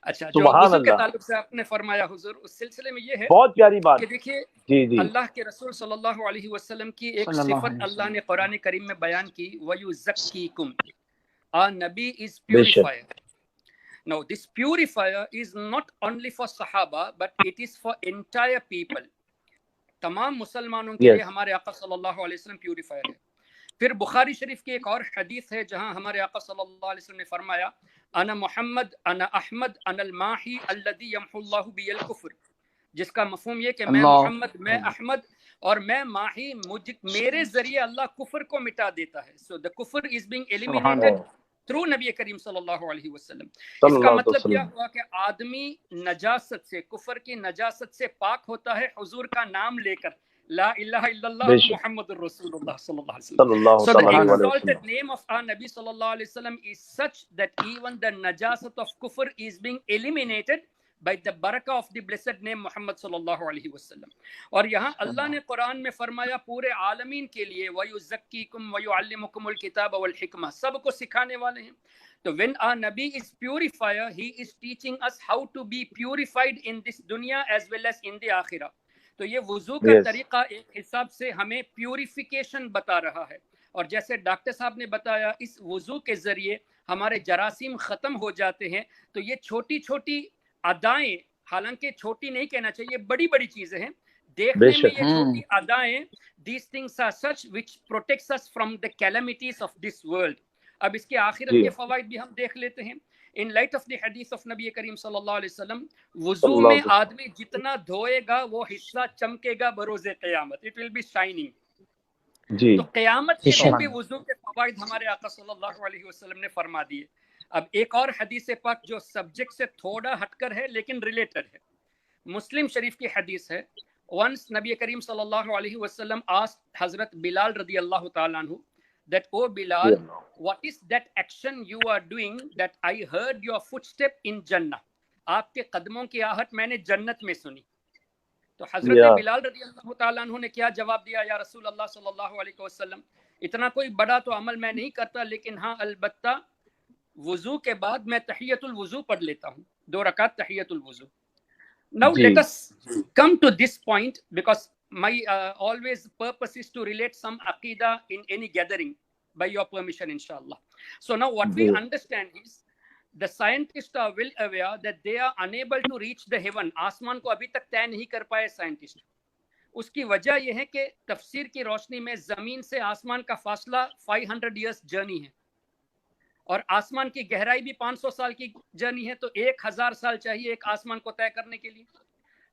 اچھا جو وضو کے تعلق سے آپ نے فرمایا حضور اس سلسلے میں یہ ہے بہت پیاری بات کہ دیکھیے جی اللہ کے رسول صلی اللہ علیہ وسلم کی ایک صفت اللہ نے قرآن کریم میں بیان کی وَيُزَكِّيكُمْ. Our Nabi is purifier. Now this purifier is not only for Sahaba but it is for entire people. تمام مسلمانوں کے لیے ہمارے آقا صلی اللہ علیہ وسلم پیوریفائر ہے. پھر بخاری شریف کی ایک اور حدیث ہے جہاں ہمارے آقا صلی اللہ علیہ وسلم نے فرمایا انا محمد انا احمد انا الماحی الذی یمحو اللہ بی الکفر، جس کا مفہوم یہ کہ میں محمد میں احمد اور میں ماحی میرے ذریعے اللہ کفر کو مٹا دیتا ہے. سو the kufr is being eliminated through نبی کریم صلی اللہ علیہ وسلم. اس کا مطلب کیا ہوا کہ آدمی نجاست سے کفر کی نجاست سے پاک ہوتا ہے حضور کا نام لے کر لا الہ الا اللہ محمد الرسول اللہ صلی اللہ علیہ وسلم. So the exalted name of our Nabi صلی اللہ علیہ وسلم is such that even the najasat of kufr is being eliminated by the barakah of the blessed name محمد صلی اللہ علیہ وسلم. اور یہاں اللہ نے قرآن میں فرمایا پورے عالمین کے لیے وَيُزَكِّيكُمْ وَيُعَلِّمُكُمُ الْكِتَابَ وَالْحِكْمَةَ، سب کو سکھانے والے ہیں. تو when our Nabi is purifier, he is teaching us how to be purified in this dunya as well as in the akhirah. تو یہ وضو کا طریقہ ایک حساب سے ہمیں پیوریفیکیشن بتا رہا ہے. اور جیسے ڈاکٹر صاحب نے بتایا اس وضو کے ذریعے ہمارے جراثیم ختم ہو جاتے ہیں. تو یہ چھوٹی چھوٹی ادائیں، حالانکہ چھوٹی نہیں کہنا چاہیے، بڑی بڑی چیزیں ہیں دیکھنے میں یہ چھوٹی ادائیں. These things are such which protects us from the calamities of this world. اب اس کے آخرت کے فوائد بھی ہم دیکھ لیتے ہیں. In light of the hadith of نبی کریم صلی اللہ علیہ وسلم، وضو میں آدمی جتنا دھوئے گا وہ حصہ چمکے گا بروز قیامت. It will be shining. تو قیامت کے دن بھی وضو کے فوائد ہمارے آقا صلی اللہ علیہ وسلم نے فرما دیے. اب ایک اور حدیث پاک جو سبجیکٹ سے تھوڑا ہٹ کر ہے لیکن ریلیٹڈ ہے، مسلم شریف کی حدیث ہے. Once نبی کریم صلی اللہ علیہ وسلم asked حضرت بلال رضی اللہ تعالیٰ عنہ that oh Bilal, what is that action you are doing that I heard your footstep in Jannah? آپ کے قدموں کی آہٹ میں نے جنت میں سنی. تو حضرت بلال رضی اللہ تعالیٰ عنہ نے کیا جواب دیا؟ یا رسول اللہ صلی اللہ علیہ وسلم، اتنا کوئی بڑا تو عمل میں نہیں کرتا، لیکن ہاں البتہ وضو کے بعد میں تحیۃ الوضو پڑھ لیتا ہوں، 2 رکعت تحیۃ الوضو. Now let us come to this point because my always purpose is to relate some aqidah in any gathering by your permission inshallah. So now what we understand is the scientists are well aware that they are unable to reach the heaven. آسمان کو ابھی تک طے نہیں کر پائے scientist. اس کی وجہ یہ ہے کہ تفسیر کی روشنی میں زمین سے آسمان کا فاصلہ 500 years جرنی ہے اور آسمان کی گہرائی بھی 500 سال کی جرنی ہے. تو 1000 سال چاہیے ایک آسمان کو طے کرنے کے لیے.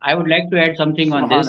I would like to add something on this.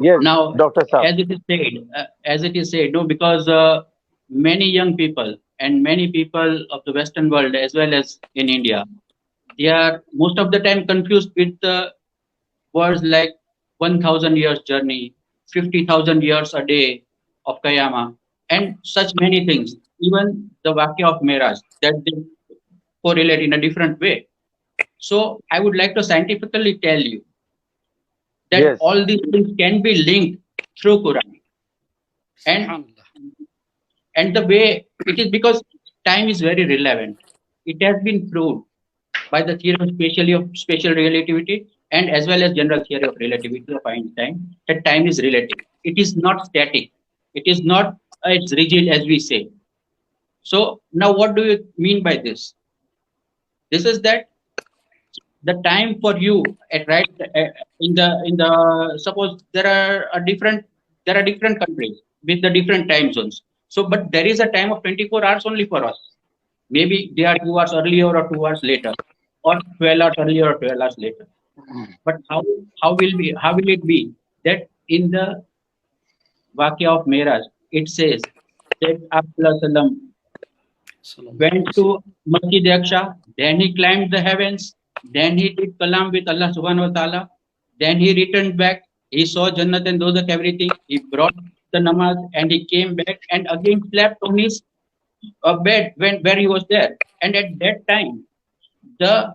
Yes, now, Dr. Saab. As it is said, no, because many young people and many people of the Western world as well as in India, they are most of the time confused with words like 1,000 years journey, 50,000 years a day of Qiyamah, and such many things. Even the Waqia of Miraj, that they correlate in a different way. So I would like to scientifically tell you that all these things can be linked through Quran. And the way it is, because time is very relevant. It has been proved by the theory of special relativity and as well as general theory of relativity of Einstein that time is relative. It is not static. It is not as rigid as we say. So now what do you mean by this? This is that the time for you at in the suppose there are different countries with the different time zones. So but there is a time of 24 hours only for us. Maybe they are 2 hours earlier or 2 hours later, or 12 hours earlier or 12 hours later. But how will it be that in the Waqia of Miraj it says that Abdullah went to Masjid Aqsa, then he climbed the heavens, then he did kalam with Allah subhanahu wa ta'ala, then he returned back, he saw Jannat and Dozakh, everything, he brought the namaz and he came back and again slept on his bed where he was there. And at that time the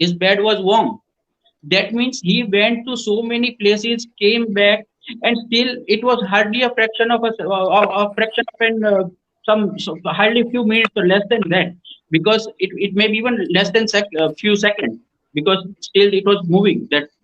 His bed was warm. That means he went to so many places, came back, and still it was hardly a fraction of hardly few minutes or less than that, because it may be even less than few seconds, because still it was moving. That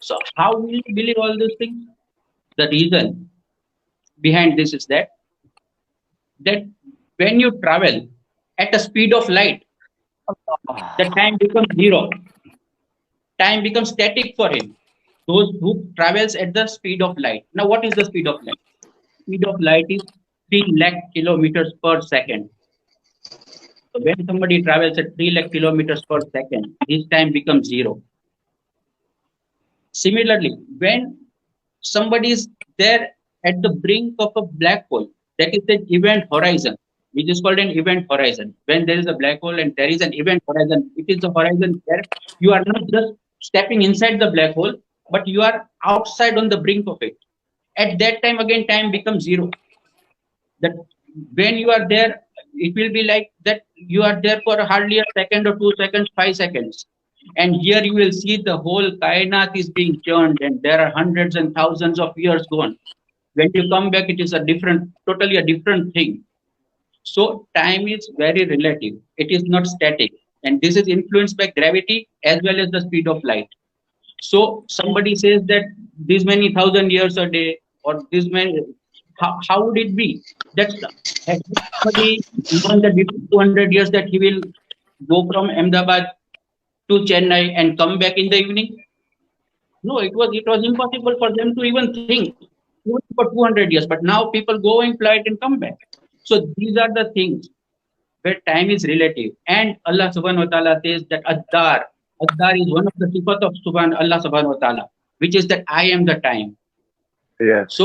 So how will you believe all these things? The reason behind this is that when you travel at a speed of light, the time becomes zero. Time becomes static for him. Those who travels at the speed of light. Now, what is the speed of light? Speed of light is 3 lakh kilometers per second. So when somebody travels at 3 lakh kilometers per second, his time becomes zero. Similarly, when somebody is there at the brink of a black hole, that is the event horizon, which is called an event horizon. When there is a black hole and there is an event horizon, it is the horizon where you are not just stepping inside the black hole, but you are outside on the brink of it. At that time, again, time becomes zero. That when you are there, it will be like that you are there for hardly a second or 2 seconds, 5 seconds. And here you will see the whole kainat is being churned and there are hundreds and thousands of years gone. When you come back, it is totally a different thing. So time is very relative. It is not static. And this is influenced by gravity as well as the speed of light. So somebody says that this many thousand years a day, or this many, how would it be? That somebody in the 200 years that he will go from Ahmedabad to Chennai and come back in the evening? No, it was impossible for them to even think, even for 200 years. But now people go in flight and come back. So these are the things where time is relative. And Allah subhanahu wa ta'ala says that Addar is one of the sifat of Allah subhanahu wa ta'ala, which is that I am the time. Yes. So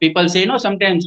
People say no sometimes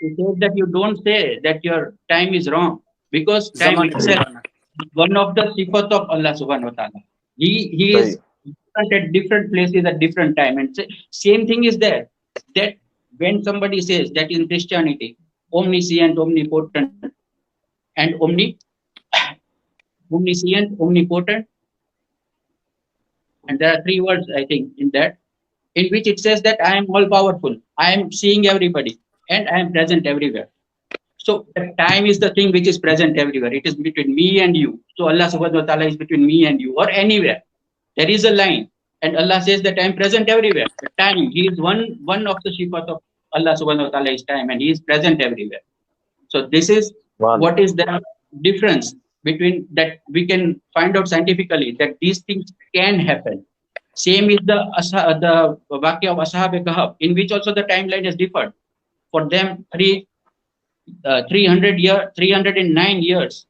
It says that you don't say that your time is wrong, because time itself is one of the sifat of Allah subhanahu wa ta'ala. He is at different places at different time, and same thing is there, that when somebody says that in Christianity omniscient, omnipotent, and omniscient, omnipotent, and there are three words I think in that, in which it says that I am all powerful, I am seeing everybody, and I am present everywhere. So time is the thing which is present everywhere. It is between me and you. So Allah subhanahu wa ta'ala is between me and you, or anywhere. There is a line, and Allah says that I am present everywhere. The time, He is one of the sifat of Allah subhanahu wa ta'ala is time, and He is present everywhere. So this is what is the difference between that we can find out scientifically, that these things can happen. Same is the Waqia of Ashab-e-Kahf, in which also the timeline has differed. For them, 309 years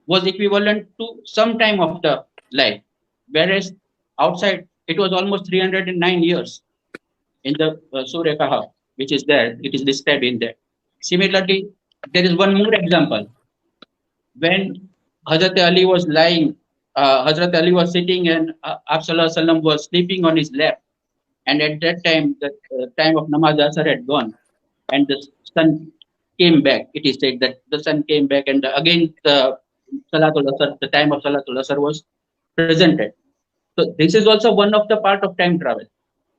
was equivalent to some time of the life, whereas outside it was almost 309 years in the Surah Kahf, which is there. It is described in there. Similarly, there is one more example. When Hazrat Ali was lying, Hazrat Ali was sitting, and Sallallahu was sleeping on his lap. And at that time, the time of Namaz Asr had gone, and the sun came back. It is said that the sun came back, and again the Salatul Asr, the time of Salatul Asr was presented. So this is also one of the part of time travel.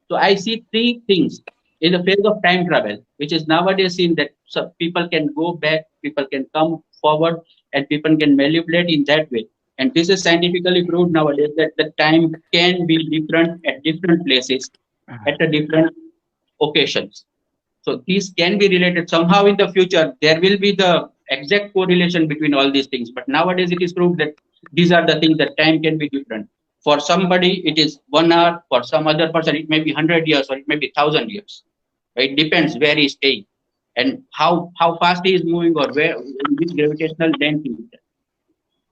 So I see three things in the phase of time travel, which is nowadays seen that people can go back, people can come forward, and people can manipulate in that way. And this is scientifically proved nowadays, that the time can be different at different places, at the different occasions. So these can be related somehow in the future. There will be the exact correlation between all these things. But nowadays it is proved that these are the things, that time can be different. For somebody, it is 1 hour. For some other person, it may be 100 years, or it may be 1,000 years. It depends where he is staying and how fast he is moving, or where, which gravitational density is there.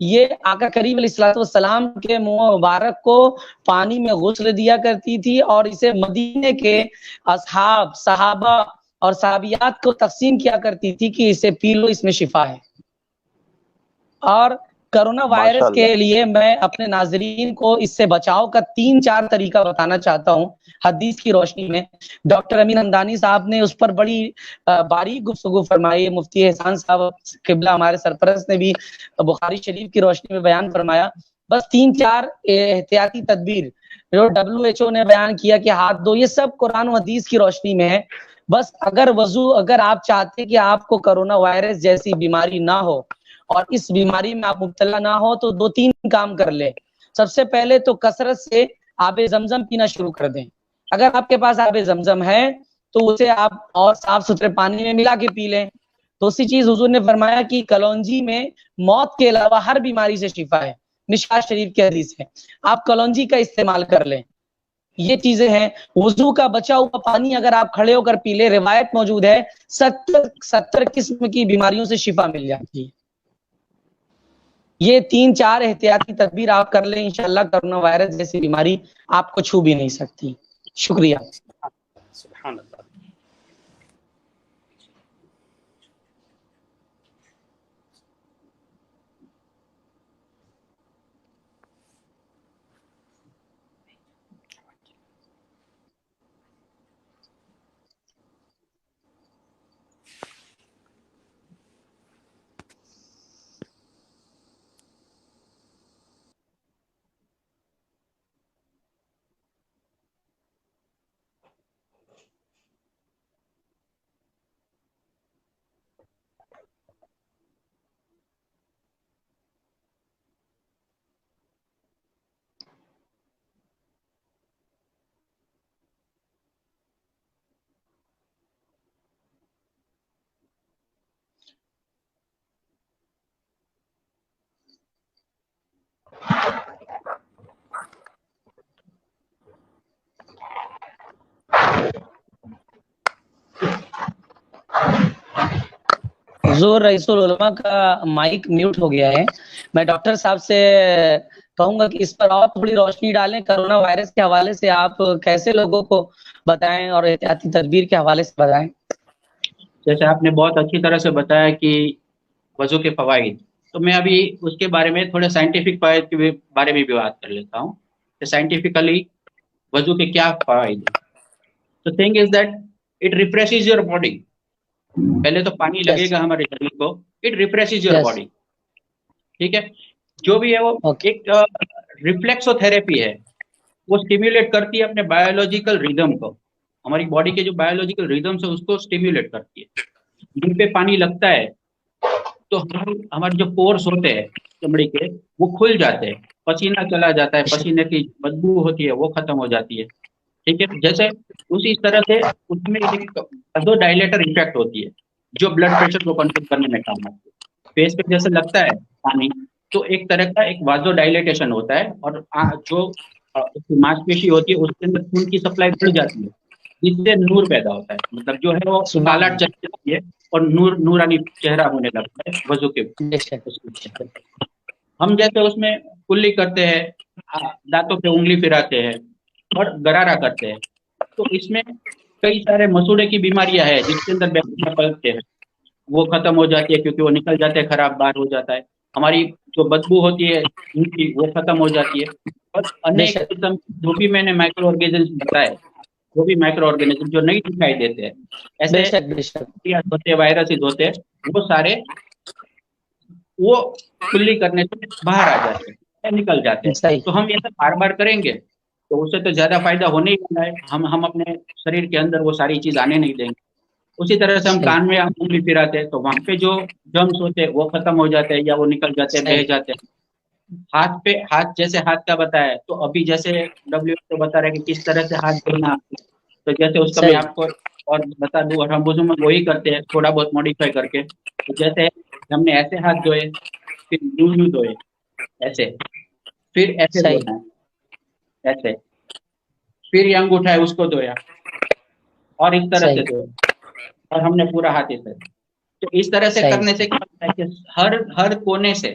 یہ آقا کریم علیہ السلام کے منہ مبارک کو پانی میں غسل دیا کرتی تھی اور اسے مدینے کے اصحاب صحابہ اور صحابیات کو تقسیم کیا کرتی تھی کہ اسے پی لو، اس میں شفا ہے۔ اور کرونا وائرس کے لیے میں اپنے ناظرین کو اس سے بچاؤ کا 3-4 طریقہ بتانا چاہتا ہوں حدیث کی روشنی میں۔ ڈاکٹر امین ہمدانی صاحب نے اس پر بڑی باریک گفتگو فرمائی ہے، مفتی احسان صاحب قبلہ ہمارے سرپرست نے بھی بخاری شریف کی روشنی میں بیان فرمایا۔ بس 3-4 احتیاطی تدبیر جو WHO نے بیان کیا کہ ہاتھ دو، یہ سب قرآن و حدیث کی روشنی میں ہے۔ بس اگر آپ چاہتے کہ آپ کو کرونا وائرس جیسی بیماری نہ ہو اور اس بیماری میں آپ مبتلا نہ ہو تو 2-3 کام کر لیں۔ سب سے پہلے تو کثرت سے آب زمزم پینا شروع کر دیں۔ اگر آپ کے پاس آب زمزم ہے تو اسے آپ اور صاف ستھرے پانی میں ملا کے پی لیں۔ دوسری چیز، حضور نے فرمایا کہ کلونجی میں موت کے علاوہ ہر بیماری سے شفا ہے، مشکات شریف کی حدیث ہے، آپ کلونجی کا استعمال کر لیں۔ یہ چیزیں ہیں۔ وضو کا بچا ہوا پانی اگر آپ کھڑے ہو کر پی لیں، روایت موجود ہے 70 قسم کی بیماریوں سے شفا مل جاتی ہے۔ یہ 3-4 احتیاطی تدبیر آپ کر لیں، انشاءاللہ کرونا وائرس جیسی بیماری آپ کو چھو بھی نہیں سکتی۔ شکریہ۔ سبحان اللہ۔ حضور رئیس العلماء کا مائک میوٹ ہو گیا ہے۔ میں ڈاکٹر صاحب سے کہوں گا کہ اس پر اور تھوڑی روشنی ڈالیں، کرونا وائرس کے حوالے سے آپ کیسے لوگوں کو بتائیں اور احتیاطی تدبیر کے حوالے سے بتائیں۔ جیسے آپ نے بہت اچھی طرح سے بتایا کہ وضو کے فوائد، تو میں ابھی اس کے بارے میں تھوڑے سائنٹیفک فوائد کے بارے میں بھی بات کر لیتا ہوں کہ سائنٹیفکلی وضو کے کیا فوائد ہیں۔ تو thing is that it ریفریشز your body. پہلے تو پانی لگے گا ہمارے شریر کو، اٹ ریفریشز یور باڈی، ٹھیک ہے۔ جو بھی ہے وہ ایک ریفلیکسو تھراپی ہے، وہ اسٹیمیولیٹ کرتی ہے اپنے بایولوجیکل ریدم کو، ہماری باڈی کے جو بایولوجیکل ریدمس ہیں اس کو اسٹیمیولیٹ کرتی ہے۔ جن پہ پانی لگتا ہے تو ہمارے جو پورس ہوتے ہیں چمڑی کے وہ کھل جاتے ہیں، پسینہ چلا جاتا ہے، پسینے کی بدبو ہوتی ہے وہ ختم ہو جاتی ہے، ٹھیک ہے۔ جیسے اسی طرح سے اس میں ایک وازو ڈائلیٹر افیکٹ ہوتی ہے جو بلڈ پریشر کو کنٹرول کرنے میں کام آتی ہے۔ فیس پہ جیسے لگتا ہے پانی تو ایک طرح کا ایک وازو ڈائلیٹیشن ہوتا ہے، اور جو ماس پیشی ہوتی ہے اس کے اندر خون کی سپلائی بڑھ جاتی ہے، جس سے نور پیدا ہوتا ہے، مطلب جو ہے وہ لالٹ چل جاتی ہے اور نورانی چہرہ ہونے لگتا ہے وضو کے۔ ہم جیسے اس میں کلی کرتے ہیں، دانتوں پہ انگلی پھراتے ہیں اور گرارا کرتے ہیں، تو اس میں کئی سارے مسوڑے کی بیماریاں ہیں جس کے اندر بیکٹیریا پلتے ہیں، وہ ختم ہو جاتی ہے کیونکہ وہ نکل جاتے ہیں، خراب بار ہو جاتا ہے۔ ہماری جو بدبو ہوتی ہے ان کی وہ ختم ہو جاتی ہے، اور انیک قسم جو بھی میں نے مائکرو آرگینزم بتائے، وہ بھی مائکرو آرگینزم جو نہیں دکھائی دیتے ہیں، ایسے وائرسز ہوتے ہیں، وہ سارے وہ کلی کرنے سے باہر آ جاتے ہیں، نکل جاتے ہیں۔ تو ہم یہ سب بار بار کریں گے تو اس سے تو زیادہ فائدہ ہونے ہی والا ہے، ہم اپنے شریر کے اندر وہ ساری چیز آنے نہیں دیں گے۔ اسی طرح سے ہم کان میں انگلی پھراتے ہیں تو وہاں پہ جو جرمز ہوتے ہیں وہ ختم ہو جاتے ہیں یا وہ نکل جاتے ہیں، بہہ جاتے ہیں۔ ہاتھ جیسے ہاتھ کا بتایا ہے، تو ابھی جیسے WHO بتا رہا ہے کہ کس طرح سے ہاتھ دھونا، تو جیسے اس کا میں آپ کو اور بتا دوں، اور ہم وضو میں وہی کرتے ہیں تھوڑا بہت موڈیفائی کر کے۔ تو جیسے ہم نے ایسے ہاتھ دھوئے، پھر یوں دھوئے، ایسے، پھر ایسے دھونا ہے، ایسے، پھر یہ انگوٹھا ہے اس کو دھویا، اور اس طرح سے دھویا، اور ہم نے پورا ہاتھ اس طرح۔ تو اس طرح سے کرنے سے کیا ہوتا ہے کہ ہر کونے سے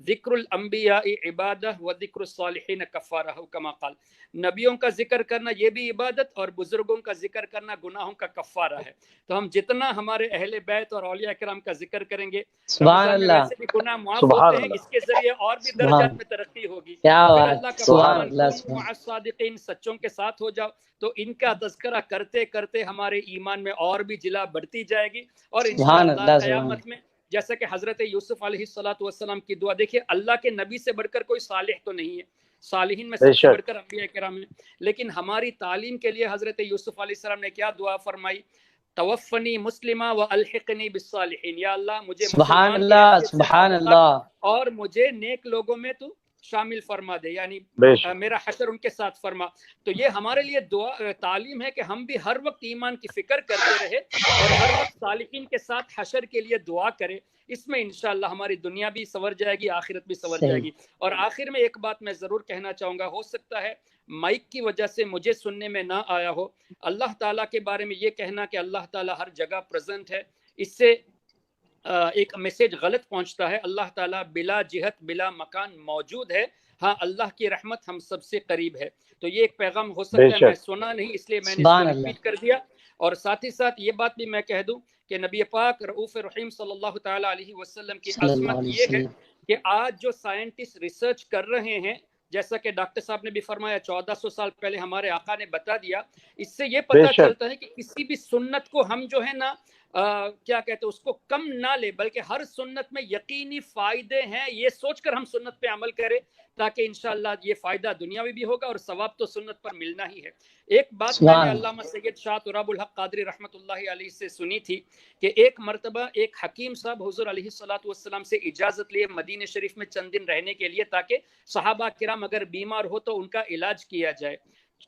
ذکر الانبیاء عبادہ و ذکر الصالحین کفارہ کما قال، نبیوں کا ذکر کرنا یہ بھی عبادت اور بزرگوں کا ذکر کرنا گناہوں کا کفارہ ہے۔ تو ہم جتنا ہمارے اہل بیت اور اولیاء کرام کا ذکر کریں گے، سبحان رمضان میں اللہ، ویسے بھی گناہ معاف سبحان ہوتے ہیں، اللہ، اس کے ذریعے اور بھی درجات میں ترقی ہوگی۔ کیا پھر بات، اللہ کا سبحان فرمان اللہ، کونوا مع الصادقین، سچوں کے ساتھ ہو جاؤ۔ تو ان کا تذکرہ کرتے کرتے ہمارے ایمان میں اور بھی جلا بڑھتی جائے گی، اور سبحان انشاءاللہ اللہ، قیامت میں جیسا کہ حضرت یوسف علیہ السلام کی دعا، دیکھیے اللہ کے نبی سے بڑھ کر کوئی صالح تو نہیں ہے، صالحین میں بے سب سے شک، بڑھ کر انبیاء کرام ہیں، لیکن ہماری تعلیم کے لیے حضرت یوسف علیہ السلام نے کیا دعا فرمائی؟ توفنی مسلمہ و الحقنی بالصالحین، یا اللہ مجھے سبحان مسلمان کی اللہ، حیثیت سے سبحان موت اللہ، اور مجھے نیک لوگوں میں تو شامل فرما دے، یعنی بے شک، میرا حشر ان کے ساتھ فرما۔ تو یہ ہمارے لیے دعا تعلیم ہے کہ ہم بھی ہر وقت ایمان کی فکر کرتے رہے اور ہر وقت صالحین کے ساتھ حشر کے لیے دعا کرے۔ اس میں انشاءاللہ ہماری دنیا بھی سنور جائے گی، آخرت بھی سنور جائے گی۔ اور آخر میں ایک بات میں ضرور کہنا چاہوں گا، ہو سکتا ہے مائک کی وجہ سے مجھے سننے میں نہ آیا ہو، اللہ تعالیٰ کے بارے میں یہ کہنا کہ اللہ تعالیٰ ہر جگہ پریزنٹ ہے، اس سے ایک میسیج غلط پہنچتا ہے۔ اللہ تعالیٰ بلا جہت بلا مکان موجود ہے، ہاں اللہ کی رحمت ہم سب سے قریب ہے۔ تو یہ ایک پیغام ہو سکتا ہے میں سنا نہیں، اس لیے میں نے اس کو ریپیٹ کر دیا۔ اور ساتھ ہی ساتھ یہ بات بھی میں کہہ دوں کہ نبی پاک رؤوف رحیم صلی اللہ تعالیٰ علیہ وسلم کی عظمت یہ ہے کہ آج جو سائنٹسٹ ریسرچ کر رہے ہیں، جیسا کہ ڈاکٹر صاحب نے بھی فرمایا 1400 سال پہلے ہمارے آقا نے بتا دیا، اس سے یہ پتہ چلتا ہے کہ کسی بھی سنت کو ہم جو ہے نا کیا کہتے ہیں اس کو کم نہ لے، بلکہ ہر سنت میں یقینی فائدے ہیں، یہ سوچ کر ہم سنت پہ عمل کریں تاکہ انشاءاللہ یہ فائدہ دنیاوی بھی ہوگا اور ثواب تو سنت پر ملنا ہی ہے۔ ایک بات میں نے علامہ سید شاہ تراب الحق قادری رحمۃ اللہ علیہ سے سنی تھی کہ ایک مرتبہ ایک حکیم صاحب حضور علیہ الصلوۃ والسلام سے اجازت لیے مدینہ شریف میں چند دن رہنے کے لیے تاکہ صحابہ کرام اگر بیمار ہو تو ان کا علاج کیا جائے۔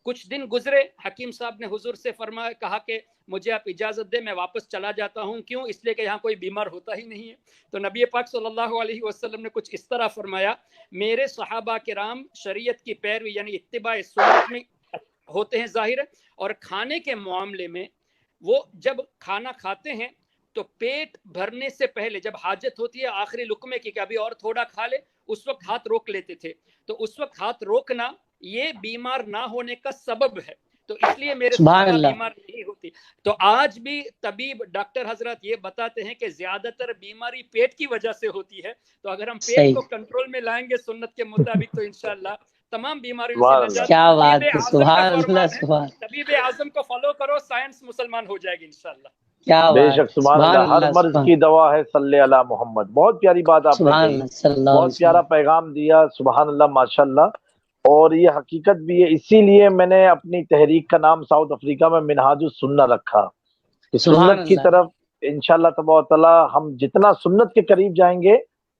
کچھ دن گزرے، حکیم صاحب نے حضور سے فرمایا، کہا کہ مجھے آپ اجازت دیں میں واپس چلا جاتا ہوں، کیوں؟ اس لیے کہ یہاں کوئی بیمار ہوتا ہی نہیں ہے۔ تو نبی پاک صلی اللہ علیہ وسلم نے کچھ اس طرح فرمایا، میرے صحابہ کرام شریعت کی پیروی یعنی اتباع سنت میں ہوتے ہیں ظاہر ہے، اور کھانے کے معاملے میں وہ جب کھانا کھاتے ہیں تو پیٹ بھرنے سے پہلے جب حاجت ہوتی ہے آخری لقمے کی کہ ابھی اور تھوڑا کھا لے، اس وقت ہاتھ روک لیتے تھے۔ تو اس وقت ہاتھ روکنا یہ بیمار نہ ہونے کا سبب ہے، تو اس لیے میرے صحابہ بیمار نہیں ہوتی۔ تو آج بھی طبیب ڈاکٹر حضرات یہ بتاتے ہیں کہ زیادہ تر بیماری پیٹ کی وجہ سے ہوتی ہے، تو اگر ہم پیٹ کو کنٹرول میں لائیں گے سنت کے مطابق تو انشاءاللہ تمام بیماریوں سے نجات۔ کیا بات ہے، سبحان اللہ، سبحان طبیب اعظم کو فالو کرو، سائنس مسلمان ہو جائے گی انشاءاللہ۔ بے شک، سبحان اللہ، ہر مرض کی دوا ہے صلی علی محمد۔ بہت پیاری بات آپ نے کہی، بہت پیارا پیغام دیا، سبحان اللہ، ماشاءاللہ۔ اور یہ حقیقت بھی ہے، اسی لیے میں نے اپنی تحریک کا نام ساؤتھ افریقہ میں منہاج السنہ رکھا کہ سنت کی طرف انشاءاللہ تبارک تعالیٰ ہم جتنا سنت کے قریب جائیں گے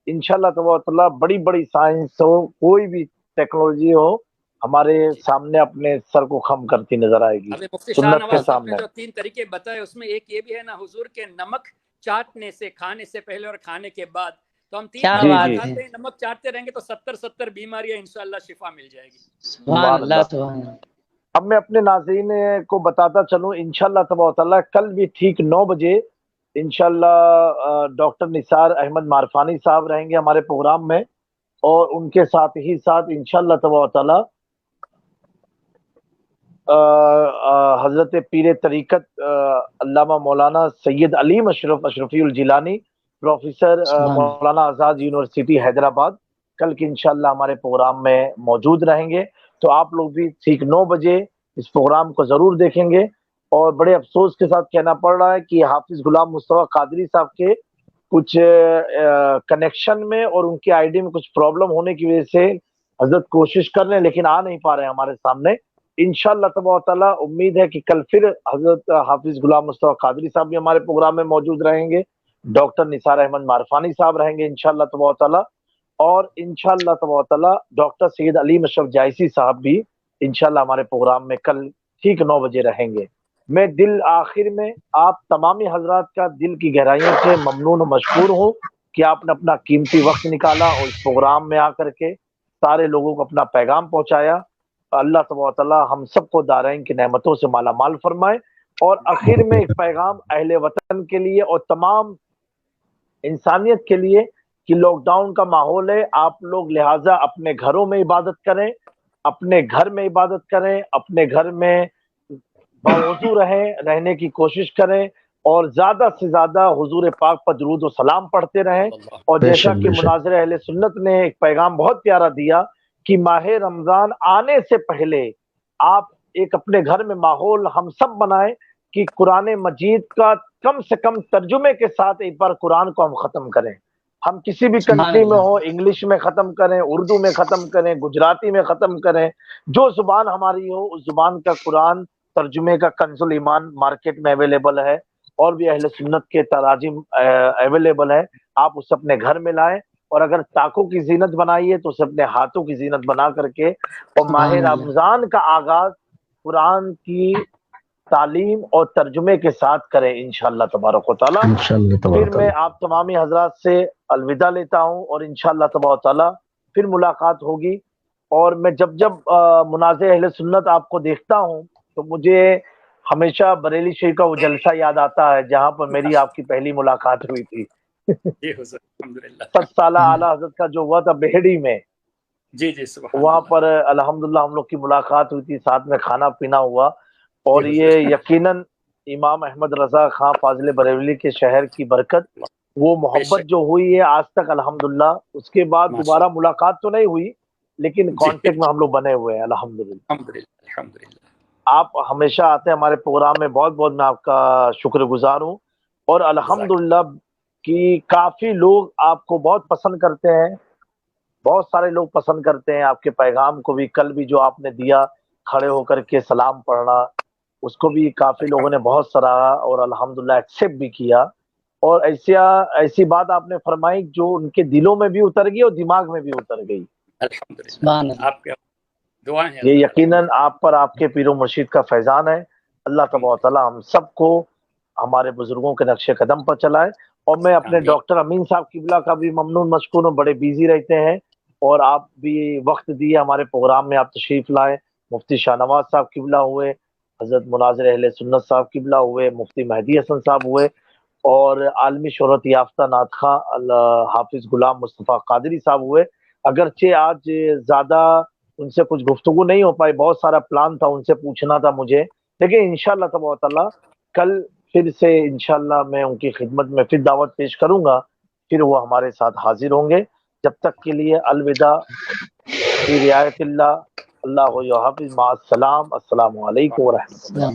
انشاءاللہ تبارک تعالیٰ بڑی بڑی سائنس ہو، کوئی بھی ٹیکنالوجی ہو، ہمارے سامنے اپنے سر کو خم کرتی نظر آئے گی سنت کے سامنے۔ جو 3 طریقے بتائے اس میں ایک یہ بھی ہے نا حضور کے نمک چاٹنے سے، کھانے سے پہلے اور کھانے کے بعد، تو ہم 3 نمک کھاتے ہیں، نمک چاٹتے رہیں گے تو 70 بیماریاں انشاءاللہ شفا مل جائے گی۔ سبحان اللہ، سبحان اللہ۔ اب میں اپنے ناظرین کو بتاتا چلوں، انشاءاللہ تبارک تعالیٰ کل بھی ٹھیک 9 بجے انشاءاللہ ڈاکٹر نثار احمد معرفانی صاحب رہیں گے ہمارے پروگرام میں، اور ان کے ساتھ ہی ساتھ انشاءاللہ تبارک تعالیٰ حضرت پیر طریقت علامہ مولانا سید علیم اشرف اشرفی الجیلانی، پروفیسر مولانا آزاد یونیورسٹی حیدرآباد، کل کی انشاءاللہ ہمارے پروگرام میں موجود رہیں گے۔ تو آپ لوگ بھی ٹھیک 9 بجے اس پروگرام کو ضرور دیکھیں گے۔ اور بڑے افسوس کے ساتھ کہنا پڑ رہا ہے کہ حافظ غلام مصطفیٰ قادری صاحب کے کچھ کنیکشن میں اور ان کی آئی ڈی میں کچھ پرابلم ہونے کی وجہ سے حضرت کوشش کر رہے ہیں لیکن آ نہیں پا رہے ہیں ہمارے سامنے۔ انشاءاللہ تبارک تعالیٰ امید ہے کہ کل پھر حضرت حافظ غلام مصطفیٰ قادری صاحب بھی ہمارے پروگرام میں موجود رہیں گے، ڈاکٹر نثار احمد معرفانی صاحب رہیں گے انشاءاللہ تبارک تعالیٰ، اور انشاءاللہ تبارک تعالیٰ ڈاکٹر سید علیم اشرف جائسی صاحب بھی انشاءاللہ ہمارے پروگرام میں کل ٹھیک 9 بجے رہیں گے۔ میں آخر میں آپ تمامی حضرات کا دل کی گہرائیوں سے ممنون و مشکور ہوں کہ آپ نے اپنا قیمتی وقت نکالا اور اس پروگرام میں آ کر کے سارے لوگوں کو اپنا پیغام پہنچایا۔ اللہ تبارک تعالیٰ ہم سب کو دارین کی نعمتوں سے مالا مال فرمائے۔ اور آخر میں ایک پیغام اہل وطن کے لیے اور تمام انسانیت کے لیے کہ لاک ڈاؤن کا ماحول ہے، آپ لوگ لہٰذا اپنے گھروں میں عبادت کریں، اپنے گھر میں عبادت کریں، اپنے گھر میں باوضو رہنے کی کوشش کریں، اور زیادہ سے زیادہ حضور پاک پر درود و سلام پڑھتے رہیں. اور جیسا کہ مناظر اہل سنت نے ایک پیغام بہت پیارا دیا کہ ماہ رمضان آنے سے پہلے آپ ایک اپنے گھر میں ماحول ہم سب بنائیں کہ قرآن مجید کا کم سے کم ترجمے کے ساتھ ایک بار قرآن کو ہم ختم کریں. ہم کسی بھی کنٹری میں ہو، انگلش میں ختم کریں، اردو میں ختم کریں، گجراتی میں ختم کریں، جو زبان ہماری ہو اس زبان کا قرآن ترجمے کا کنز الایمان مارکیٹ میں اویلیبل ہے، اور بھی اہل سنت کے تراجم اویلیبل ہے. آپ اسے اپنے گھر میں لائیں، اور اگر ٹاکوں کی زینت بنائیے تو اسے اپنے ہاتھوں کی زینت بنا کر کے، اور ماہ رمضان کا آغاز قرآن کی تعلیم اور ترجمے کے ساتھ کریں انشاءاللہ تبارک و تعالی. پھر میں آپ تمامی حضرات سے الوداع لیتا ہوں، اور انشاءاللہ تبارک و تعالی پھر ملاقات ہوگی. اور میں جب مناظر اہل سنت آپ کو دیکھتا ہوں تو مجھے ہمیشہ بریلی شریف کا وہ جلسہ یاد آتا ہے جہاں پر میری آپ کی پہلی ملاقات ہوئی تھی. 7 سالہ اعلیٰ حضرت کا جو ہوا تھا بہڑی میں، جی سبحان وہاں اللہ. پر الحمدللہ ہم لوگ کی ملاقات ہوئی تھی، ساتھ میں کھانا پینا ہوا. اور یہ یقیناً امام احمد رضا خان فاضل بریلوی کے شہر کی برکت، وہ محبت جو ہوئی ہے آج تک الحمدللہ. اس کے بعد دوبارہ ملاقات تو نہیں ہوئی لیکن کانٹیکٹ میں ہم لوگ بنے ہوئے ہیں الحمدللہ. آپ ہمیشہ آتے ہیں ہمارے پروگرام میں، بہت بہت میں آپ کا شکر گزار ہوں. اور الحمدللہ کہ کافی لوگ آپ کو بہت پسند کرتے ہیں، بہت سارے لوگ پسند کرتے ہیں آپ کے پیغام کو بھی. کل بھی جو آپ نے دیا کھڑے ہو کر کے سلام پڑھنا، اس کو بھی کافی لوگوں نے بہت سراہا اور الحمدللہ ایکسیپٹ بھی کیا. اور ایسی بات آپ نے فرمائی جو ان کے دلوں میں بھی اتر گئی اور دماغ میں بھی اتر گئی. الحمدللہ آپ کے دعائیں ہیں. یہ یقیناً آپ پر آپ کے پیر و مرشید کا فیضان ہے. اللہ تبارک و تعالی ہم سب کو ہمارے بزرگوں کے نقش قدم پر چلائے. اور میں اپنے ڈاکٹر امین صاحب قبلہ کا بھی ممنون مشکور ہوں، بڑے بیزی رہتے ہیں اور آپ بھی وقت دیے ہمارے پروگرام میں، آپ تشریف لائے. مفتی شاہ نواز صاحب قبلہ ہوئے، حضرت مناظر اہل سنت صاحب قبلہ ہوئے، مفتی مہدی حسن صاحب ہوئے، اور عالمی شہرت یافتہ نعت خواں حافظ غلام مصطفیٰ قادری صاحب ہوئے. اگرچہ آج زیادہ ان سے کچھ گفتگو نہیں ہو پائی، بہت سارا پلان تھا ان سے پوچھنا تھا مجھے، لیکن انشاءاللہ تبارک و تعالی کل پھر سے انشاءاللہ میں ان کی خدمت میں پھر دعوت پیش کروں گا، پھر وہ ہمارے ساتھ حاضر ہوں گے. جب تک کے لیے الوداع، فی رعایت اللہ، اللہ حافظ، مع السلام، السلام علیکم ورحمۃ اللہ.